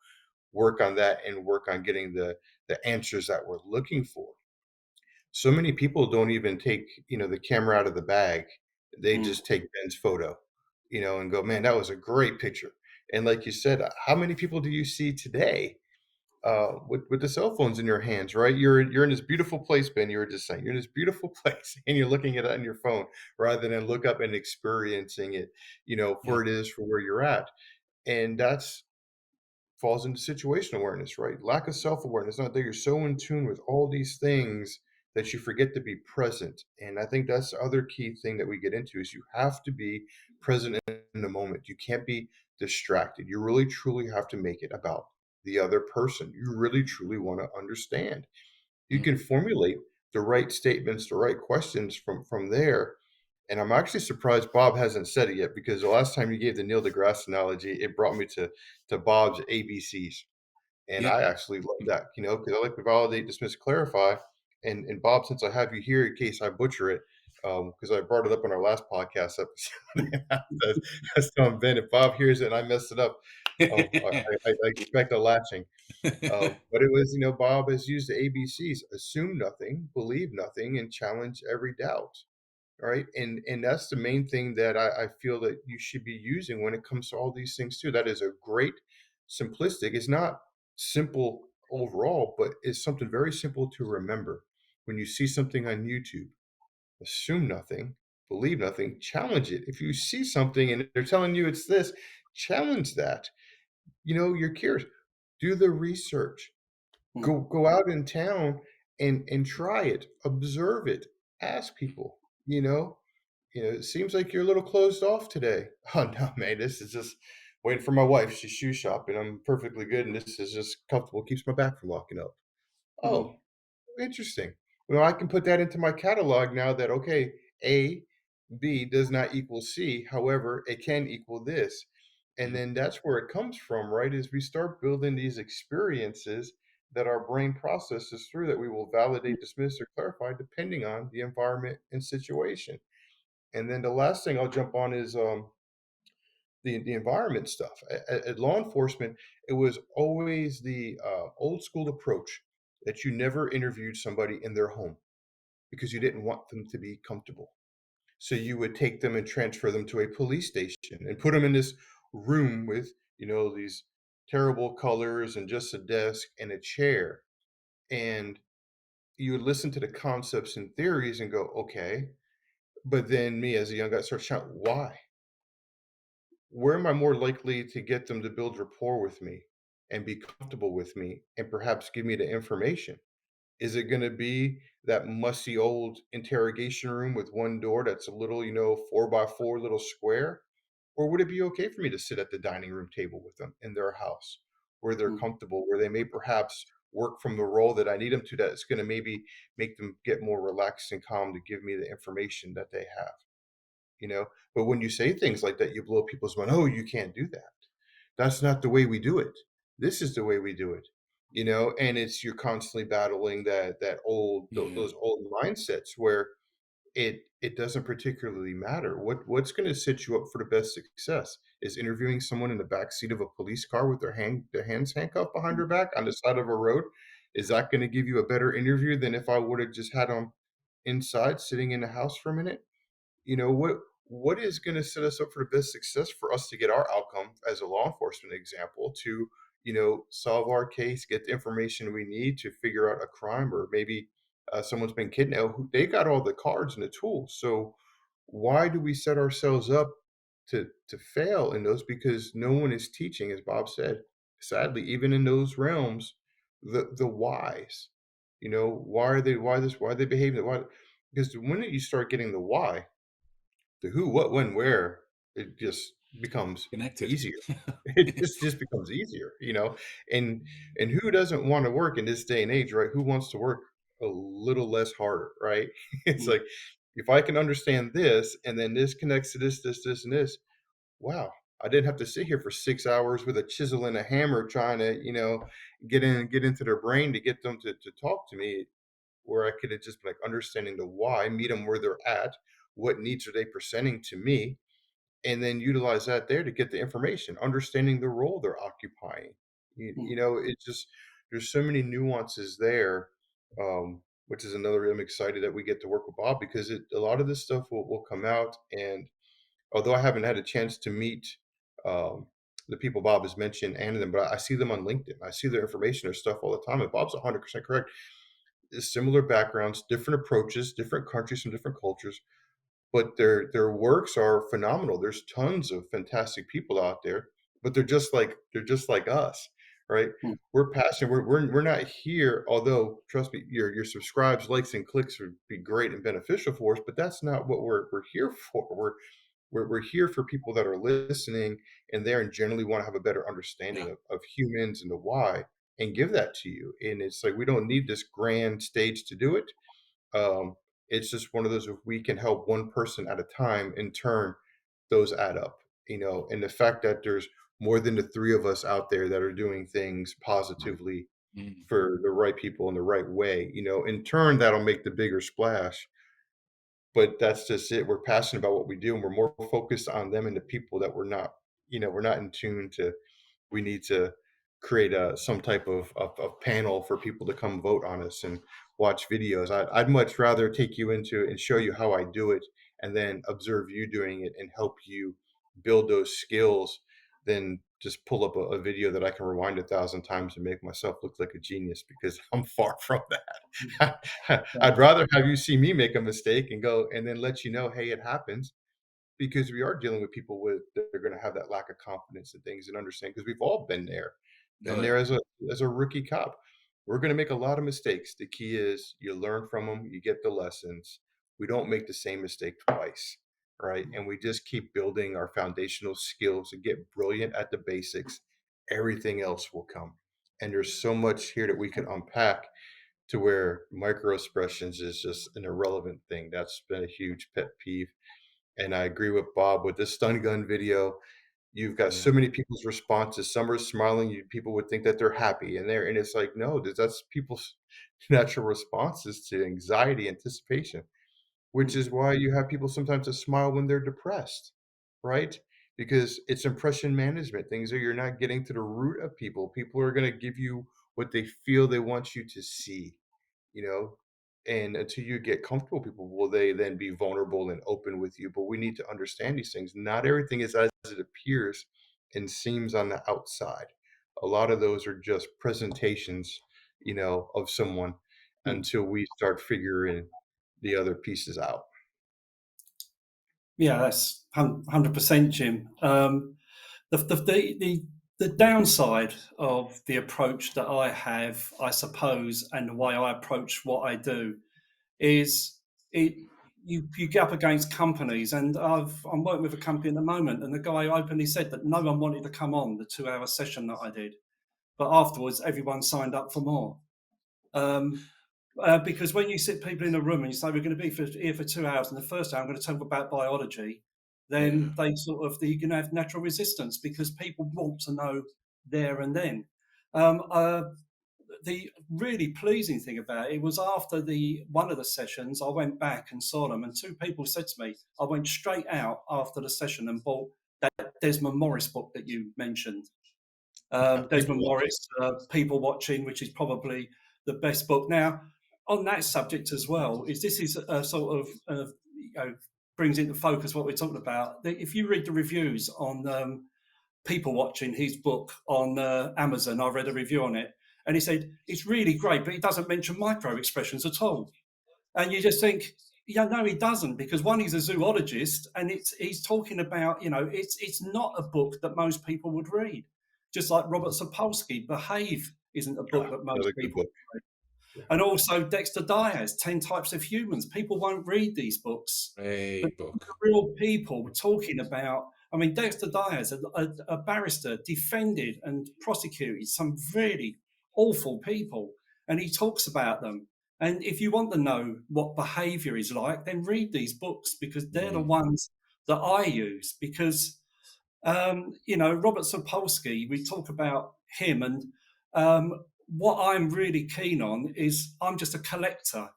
work on that and work on getting the answers that we're looking for. So many people don't even take, the camera out of the bag. They mm, just take Ben's photo, and go, "Man, that was a great picture." And like you said, how many people do you see today with the cell phones in your hands, right? You're in this beautiful place, Ben. You were just saying you're in this beautiful place, and you're looking at it on your phone rather than look up and experiencing it, yeah. for it is for where you're at. And that's falls into situational awareness, right? Lack of self-awareness, not that you're so in tune with all these things that you forget to be present. And I think that's the other key thing that we get into is you have to be present in the moment. You can't be distracted. You really truly have to make it about the other person. You really truly want to understand. You Mm. can formulate the right statements, the right questions from there. And I'm actually surprised Bob hasn't said it yet because the last time you gave the Neil deGrasse analogy, it brought me to Bob's ABCs. And Yeah. I actually love Mm. that, because I like to validate, dismiss, clarify. And Bob, since I have you here in case I butcher it, because I brought it up on our last podcast episode, I was telling Ben, if Bob hears it and I messed it up, I expect a lashing. But it was, Bob has used the ABCs: assume nothing, believe nothing, and challenge every doubt. Right. And that's the main thing that I feel that you should be using when it comes to all these things too. That is a great simplistic. It's not simple overall, but it's something very simple to remember. When you see something on YouTube, assume nothing, believe nothing, challenge it. If you see something and they're telling you it's this, challenge that. You're curious. Do the research. mm, Go out in town and try it. Observe it. Ask people, you know it seems like you're a little closed off today. Oh no, man, this is just waiting for my wife. She's shoe shopping. I'm perfectly good, and this is just comfortable. Keeps my back from locking up. mm, Oh, interesting. Well, I can put that into my catalog now that okay, A, B does not equal C. However, it can equal this. And Mm, then that's where it comes from, right? Is we start building these experiences that our brain processes through that we will mm, validate, dismiss, or clarify depending on the environment and situation. And then the last thing I'll jump on is the environment stuff. At law enforcement, it was always the old school approach that you never interviewed somebody in their home because you didn't want them to be comfortable. So you would take them and transfer them to a police station and put them in this room with these terrible colors and just a desk and a chair, and you would listen to the concepts and theories and go, okay. But then me as a young guy starts shouting, why? Where am I more likely to get them to build rapport with me and be comfortable with me and perhaps give me the information? Is it going to be that musty old interrogation room with one door that's a little, 4x4 little square? Or would it be okay for me to sit at the dining room table with them in their house where they're mm, comfortable, where they may perhaps work from the role that I need them to, that's going to maybe make them get more relaxed and calm to give me the information that they have? you know but when you say things like that, you blow people's mind. Oh, you can't do that. That's not the way we do it. This is the way we do it. And it's you're constantly battling yeah. those old mindsets where it doesn't particularly matter what's going to set you up for the best success. Is interviewing someone in the back seat of a police car with their hands handcuffed behind mm, their back on the side of a road, is that going to give you a better interview than if I would have just had them inside sitting in the house for a minute? What is going to set us up for the best success for us to get our outcome as a law enforcement example to solve our case, get the information we need to figure out a crime, or maybe someone's been kidnapped. They got all the cards and the tools. So why do we set ourselves up to fail in those? Because no one is teaching, as Bob said, sadly, even in those realms, the whys. Why are they why are they behaving? Why? Because the minute you start getting the why, the who, what, when, where, it just becomes Connected. easier. It just becomes easier, and who doesn't want to work in this day and age, right? Who wants to work a little less harder, right? It's Mm, like, if I can understand this, and then this connects to this, and this, wow, I didn't have to sit here for 6 hours with a chisel and a hammer trying to, get into their brain to get them to talk to me, where I could have just been like understanding the why, meet them where they're at, what needs are they presenting to me, and then utilize that there to get the information, understanding the role they're occupying. mm, It just, there's so many nuances there, which is another. I'm excited that we get to work with Bob, because a lot of this stuff will come out. And although I haven't had a chance to meet um, the people Bob has mentioned and them, but I see them on LinkedIn. I see their information, their stuff all the time. And Bob's 100% correct. Similar backgrounds, different approaches, different countries, from different cultures, but their works are phenomenal. There's tons of fantastic people out there, but they're just like us, right? mm, We're passionate. We're not here. Although, trust me, your subscribes, likes, and clicks would be great and beneficial for us, but that's not what we're here for. We're here for people that are listening and there and generally want to have a better Yeah. understanding of humans and the why, and give that to you. And it's like, we don't need this grand stage to do it. um, it's just one of those, if we can help one person at a time, in turn, those add up, and the fact that there's more than the three of us out there that are doing things positively Mm. for the right people in the right way, in turn, that'll make the bigger splash. But that's just it. We're passionate about what we do, and we're more focused on them and the people that we're not in tune to. We need to create some type of panel for people to come vote on us and watch videos. I'd much rather take you into it and show you how I do it, and then observe you doing it and help you build those skills, than just pull up a video that I can rewind 1,000 times and make myself look like a genius, because I'm far from that. yeah, I'd rather have you see me make a mistake and go, and then let you know, hey, it happens, because we are dealing with people with that are going to have that lack of confidence in things, and understand, because we've all been Oh, there as a rookie cop. We're going to make a lot of mistakes. The key is you learn from them, you get the lessons. We don't make the same mistake twice, right? And we just keep building our foundational skills and get brilliant at the basics. Everything else will come. And there's so much here that we can unpack, to where micro expressions is just an irrelevant thing. That's been a huge pet peeve. And I agree with Bob with this stun gun video. You've got yeah. so many people's responses. Some are smiling. People would think that they're happy, and it's like, no, that's people's natural responses to anxiety, anticipation, which mm, is why you have people sometimes that smile when they're depressed, right? Because it's impression management. Things are, you're not getting to the root of people. People are going to give you what they feel they want you to see, you know, and until you get comfortable, people will they then be vulnerable and open with you. But we need to understand these things. Not everything is as it appears and seems on the outside. A lot of those are just presentations, of someone, mm. until we start figuring the other pieces out. Yeah, that's 100%, Jim. The downside of the approach that I have, I suppose, and the way I approach what I do is it. You get up against companies, and I'm working with a company at the moment, and the guy openly said that no one wanted to come on the 2 hour session that I did, but afterwards everyone signed up for more. Um, because when you sit people in a room and you say we're going to be here for 2 hours, and the first hour I'm going to talk about biology, Yeah. then they sort of you're going to have natural resistance because people want to know there and then. Um, uh, the really pleasing thing about it was after the one of the sessions, I went back and saw them, and two people said to me, I went straight out after the session and bought that Desmond Morris book that you mentioned. People Desmond watching. Morris, People Watching, which is probably the best book. Now, on that subject as well, is this is a sort of brings into focus what we're talking about. If you read the reviews on People Watching, his book on Amazon, I read a review on it, and he said it's really great, but he doesn't mention micro expressions at all. And you just think, yeah, no, he doesn't, because one, he's a zoologist, and he's talking about, it's not a book that most people would read. Just like Robert Sapolsky, Behave isn't a book Ah, that most another good people book. would read. Yeah. And also Dexter Diaz, 10 Types of Humans. People won't read these books, but Great book. real people talking about I mean, Dexter Diaz, a barrister, defended and prosecuted some really awful people, and he talks about them. And if you want to know what behaviour is like, then read these books, because they're the Mm. ones that I use. Because Robert Sapolsky, we talk about him, and what I'm really keen on is I'm just a collector,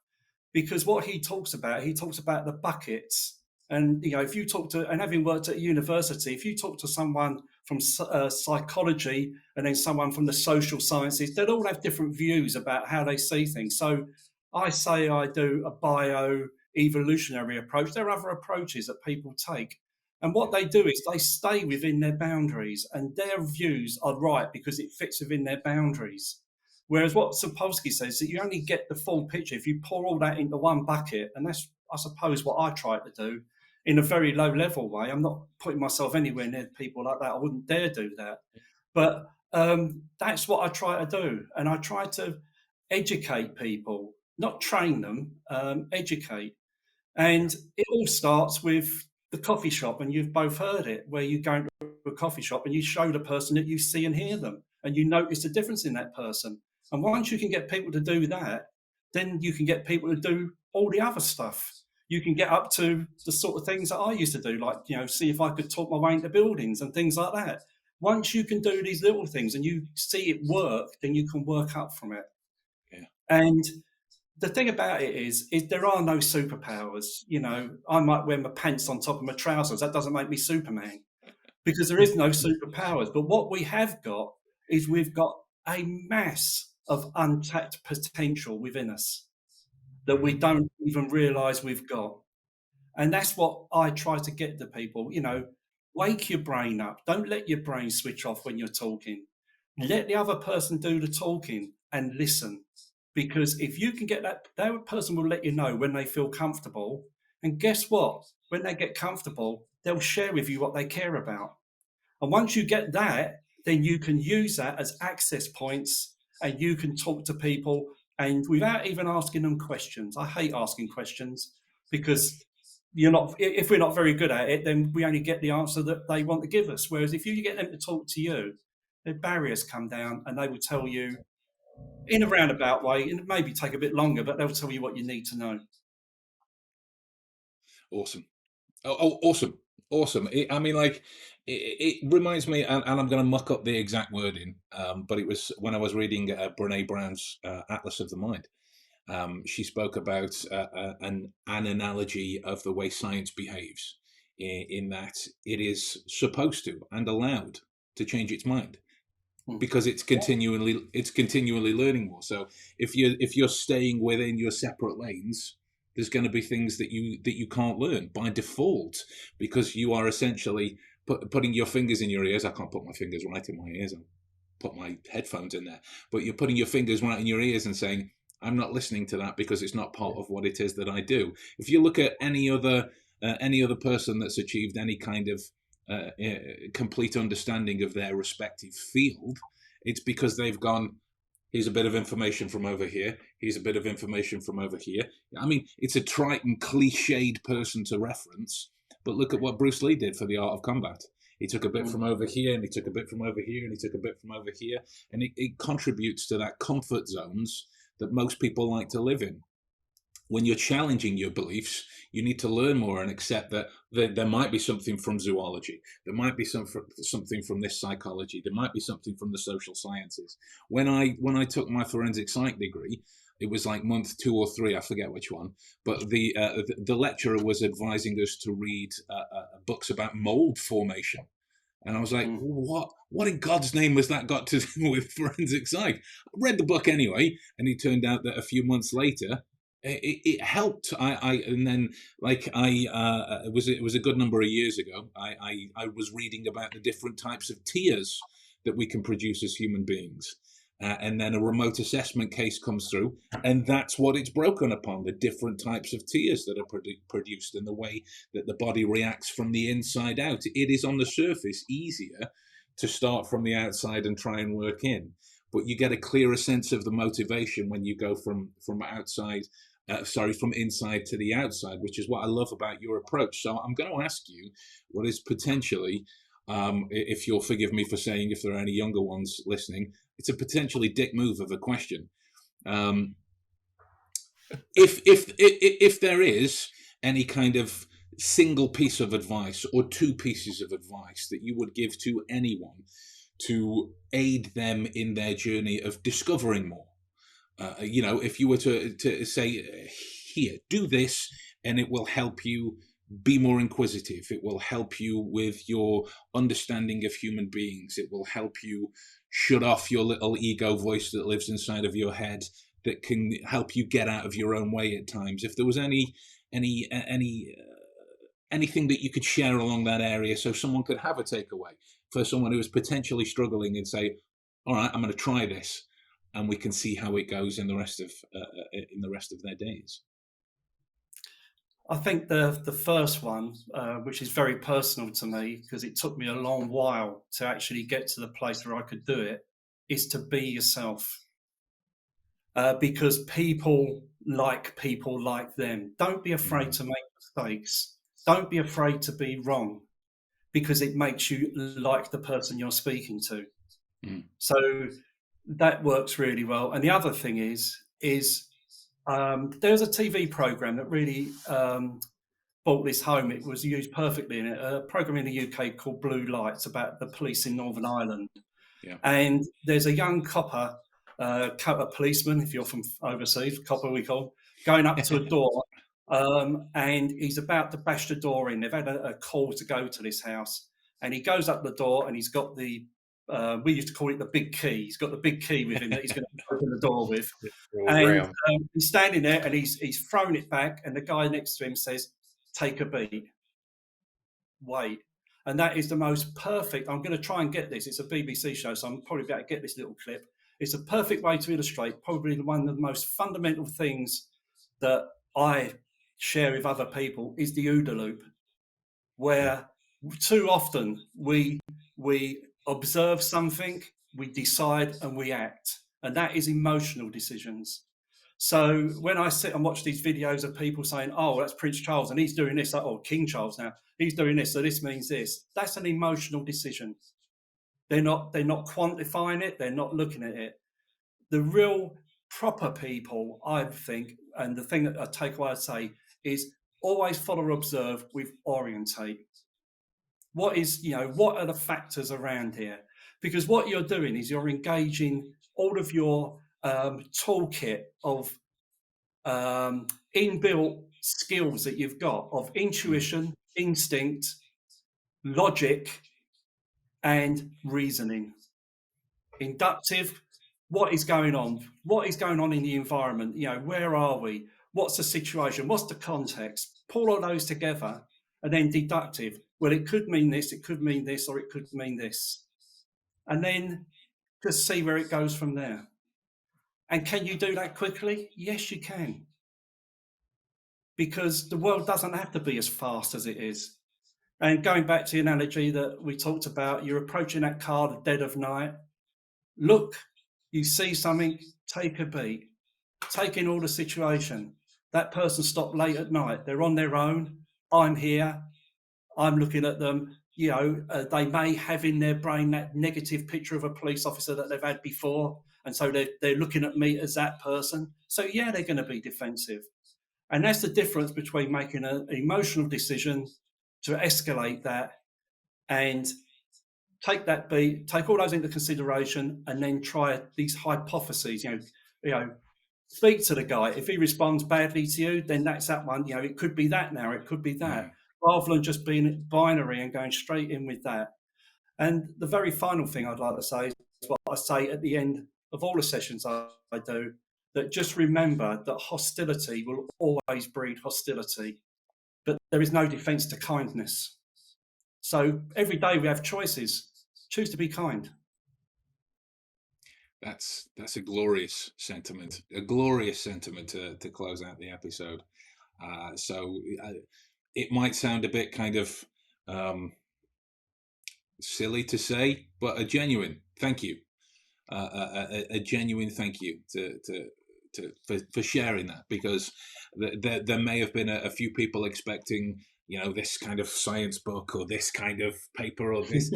because what he talks about the buckets. And if you talk to, and having worked at university, if you talk to someone from psychology and then someone from the social sciences, they'll all have different views about how they see things. So I say I do a bio evolutionary approach. There are other approaches that people take, and what they do is they stay within their boundaries, and their views are right because it fits within their boundaries. Whereas what Sapolsky says, that you only get the full picture if you pour all that into one bucket. And that's, I suppose, what I try to do in a very low level way. I'm not putting myself anywhere near people like that. I wouldn't dare do that. But that's what I try to do. And I try to educate people, not train them, educate. And it all starts with the coffee shop, and you've both heard it, where you go into a coffee shop and you show the person that you see and hear them, and you notice the difference in that person. And once you can get people to do that, then you can get people to do all the other stuff. You can get up to the sort of things that I used to do, like, see if I could talk my way into buildings and things like that. Once you can do these little things and you see it work, then you can work up from it. Yeah. And the thing about it is there are no superpowers. I might wear my pants on top of my trousers. That doesn't make me Superman, because there is no superpowers. But what we have got is we've got a mass of untapped potential within us that we don't even realize we've got. And that's what I try to get to people. Wake your brain up. Don't let your brain switch off when you're talking. Let the other person do the talking and listen. Because if you can get that person will let you know when they feel comfortable. And guess what? When they get comfortable, they'll share with you what they care about. And once you get that, then you can use that as access points, and you can talk to people, and without even asking them questions. I hate asking questions, because if we're not very good at it, then we only get the answer that they want to give us. Whereas if you get them to talk to you, their barriers come down, and they will tell you in a roundabout way, and it maybe take a bit longer, but they'll tell you what you need to know. Awesome. Awesome. It reminds me, and I'm going to muck up the exact wording, but it was when I was reading Brene Brown's Atlas of the Mind. She spoke about an analogy of the way science behaves, in that it is supposed to and allowed to change its mind, because it's continually learning more. So if you're staying within your separate lanes, there's going to be things that you can't learn by default, because you are essentially putting your fingers in your ears. I can't put my fingers right in my ears. I'll put my headphones in there. But you're putting your fingers right in your ears and saying, I'm not listening to that because it's not part of what it is that I do. If you look at any other person that's achieved any kind of complete understanding of their respective field, it's because they've gone, here's a bit of information from over here, here's a bit of information from over here. I mean, it's a trite and cliched person to reference, but look at what Bruce Lee did for the art of combat. He took a bit from over here, and he took a bit from over here, and he took a bit from over here, and it contributes to that comfort zones that most people like to live in. When you're challenging your beliefs, you need to learn more and accept that there might be something from zoology, there might be something from this psychology, there might be something from the social sciences. When I took my forensic psych degree, it was like month 2 or 3, I forget which one, but the lecturer was advising us to read books about mold formation. And I was like, what in God's name was that got to do with forensic psych? I read the book anyway, and it turned out that a few months later, it helped. It was a good number of years ago. I was reading about the different types of tears that we can produce as human beings. And then a remote assessment case comes through, and that's what it's broken upon, the different types of tears that are produced and the way that the body reacts from the inside out. It is on the surface easier to start from the outside and try and work in, but you get a clearer sense of the motivation when you go from outside from inside to the outside, which is what I love about your approach. So I'm going to ask you what is potentially, if you'll forgive me for saying, if there are any younger ones listening, it's a potentially dick move of a question. If there is any kind of single piece of advice or two pieces of advice that you would give to anyone to aid them in their journey of discovering more, if you were to say, here, do this, and it will help you be more inquisitive. It will help you with your understanding of human beings. It will help you shut off your little ego voice that lives inside of your head, that can help you get out of your own way at times. If there was anything that you could share along that area, so someone could have a takeaway for someone who is potentially struggling and say, all right, I'm going to try this, and we can see how it goes in the rest of their days. I think the first one, which is very personal to me because it took me a long while to actually get to the place where I could do it, is to be yourself. Because people like them. Don't be afraid to make mistakes. Don't be afraid to be wrong, because it makes you like the person you're speaking to. So that works really well. And the other thing is there's a TV program that really brought this home. It was used perfectly in it. A program in the UK called Blue Lights about the police in Northern Ireland. Yeah. And there's a young copper, a policeman, if you're from overseas, copper we call, going up to a door, and he's about to bash the door in. They've had a call to go to this house, and he goes up the door, and he's got the we used to call it the big key. He's got the big key with him that he's going to open the door with. And he's standing there, and he's thrown it back, and the guy next to him says, "Take a beat. Wait." And that is the most perfect. I'm going to try and get this. It's a BBC show, so I'm probably about to get this little clip. It's a perfect way to illustrate probably one of the most fundamental things that I share with other people is the OODA loop, where too often we observe something, we decide, and we act. And that is emotional decisions. So when I sit and watch these videos of people saying, oh, that's Prince Charles and he's doing this, or King Charles now, he's doing this, so this means this. That's an emotional decision. They're not quantifying it, they're not looking at it. The real proper people, I think, and the thing that I take away, I'd say, is always follow, observe with orientate. What are the factors around here? Because what you're doing is you're engaging all of your toolkit of inbuilt skills that you've got of intuition, instinct, logic, and reasoning. Inductive, what is going on? What is going on in the environment? Where are we? What's the situation? What's the context? Pull all those together. And then deductive, well, it could mean this, it could mean this, or it could mean this. And then just see where it goes from there. And can you do that quickly? Yes, you can. Because the world doesn't have to be as fast as it is. And going back to the analogy that we talked about, you're approaching that car at the dead of night. Look, you see something, take a beat. Take in all the situation. That person stopped late at night. They're on their own. I'm here. I'm looking at them. They may have in their brain that negative picture of a police officer that they've had before. And so they're looking at me as that person. So, yeah, they're going to be defensive. And that's the difference between making an emotional decision to escalate that and take that beat, take all those into consideration, and then try these hypotheses, speak to the guy. If he responds badly to you, then that's that one. It could be that now, it could be that, rather than just being binary and going straight in with that. And the very final thing I'd like to say is what I say at the end of all the sessions I do, that just remember that hostility will always breed hostility, but there is no defense to kindness. So every day we have choices. Choose to be kind. That's a glorious sentiment. A glorious sentiment to close out the episode. It might sound a bit kind of silly to say, but a genuine thank you. A genuine thank you for sharing that, because there may have been a few people expecting, this kind of science book or this kind of paper or this,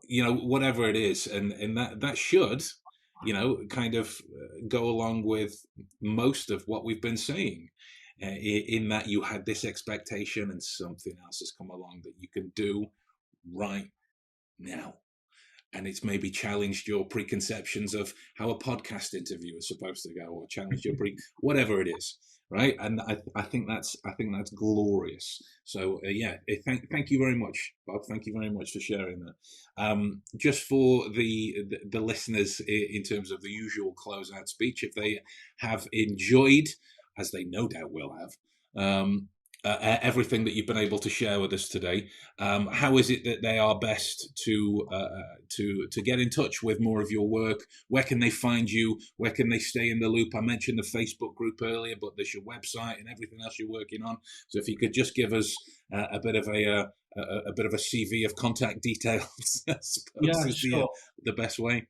whatever it is, and that should, kind of go along with most of what we've been saying, in that you had this expectation and something else has come along that you can do right now. And it's maybe challenged your preconceptions of how a podcast interview is supposed to go, or challenged your whatever it is, right? And I think that's glorious. So thank you very much, Bob. Thank you very much for sharing that. Just for the listeners, in terms of the usual closeout speech, if they have enjoyed, as they no doubt will have, everything that you've been able to share with us today, how is it that they are best to get in touch with more of your work? Where can they find you? Where can they stay in the loop? I mentioned the Facebook group earlier, but there's your website and everything else you're working on. So if you could just give us a bit of a CV of contact details, I suppose is sure. the best way.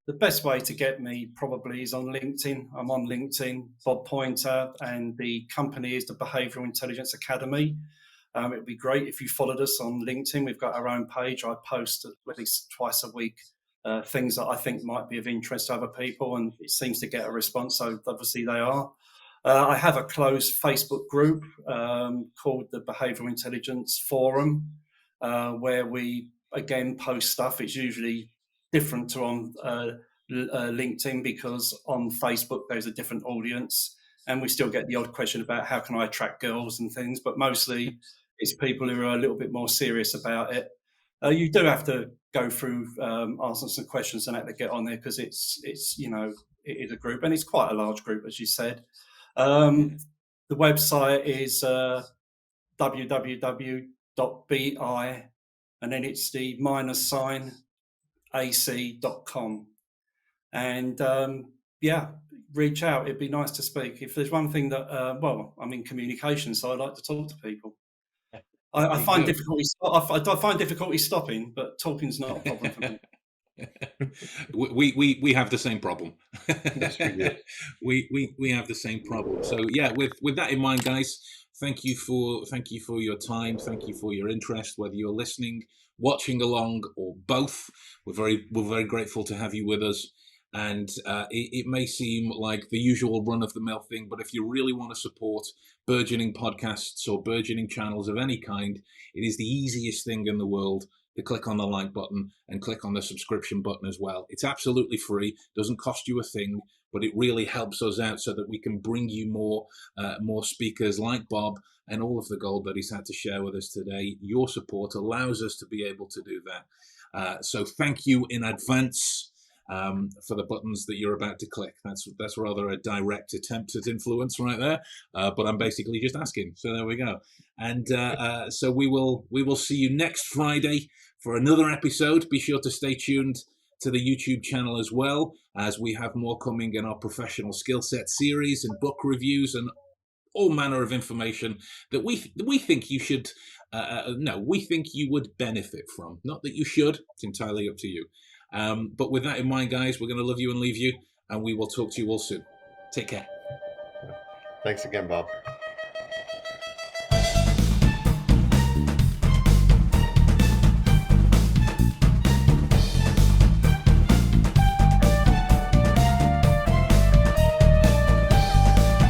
The best way to get me probably is on LinkedIn. I'm on LinkedIn, Bob Pointer, and the company is the Behavioural Intelligence Academy. It would be great if you followed us on LinkedIn. We've got our own page. I post at least twice a week things that I think might be of interest to other people, and it seems to get a response, so obviously they are. I have a closed Facebook group called the Behavioural Intelligence Forum, where we, again, post stuff. It's usually different to on LinkedIn, because on Facebook there's a different audience, and we still get the odd question about how can I attract girls and things, but mostly it's people who are a little bit more serious about it. You do have to go through asking some questions and have to get on there, because it's it is a group, and it's quite a large group, as you said. The website is www.bi, and then it's the -sign ac.com, and reach out. It'd be nice to speak. If there's one thing that I'm in communication, so I like to talk to people. I find difficulty stopping, but talking's not a problem for me. We have the same problem. Yes, we do. We have the same problem. So with that in mind, guys, thank you for your time. Thank you for your interest, whether you're listening, watching along, or both. We're very grateful to have you with us. And it may seem like the usual run-of-the-mill thing, but if you really want to support burgeoning podcasts or burgeoning channels of any kind, it is the easiest thing in the world to click on the like button and click on the subscription button as well. It's absolutely free, doesn't cost you a thing, but it really helps us out so that we can bring you more speakers like Bob and all of the gold that he's had to share with us today. Your support allows us to be able to do that. So thank you in advance for the buttons that you're about to click. That's rather a direct attempt at influence right there, but I'm basically just asking. So there we go. And so we will see you next Friday for another episode. Be sure to stay tuned to the YouTube channel as well, as we have more coming in our professional skill set series and book reviews and all manner of information that we think you should we think you would benefit from. Not that you should, it's entirely up to you. But with that in mind, guys, we're going to love you and leave you, and we will talk to you all soon. Take care. Thanks again, Bob.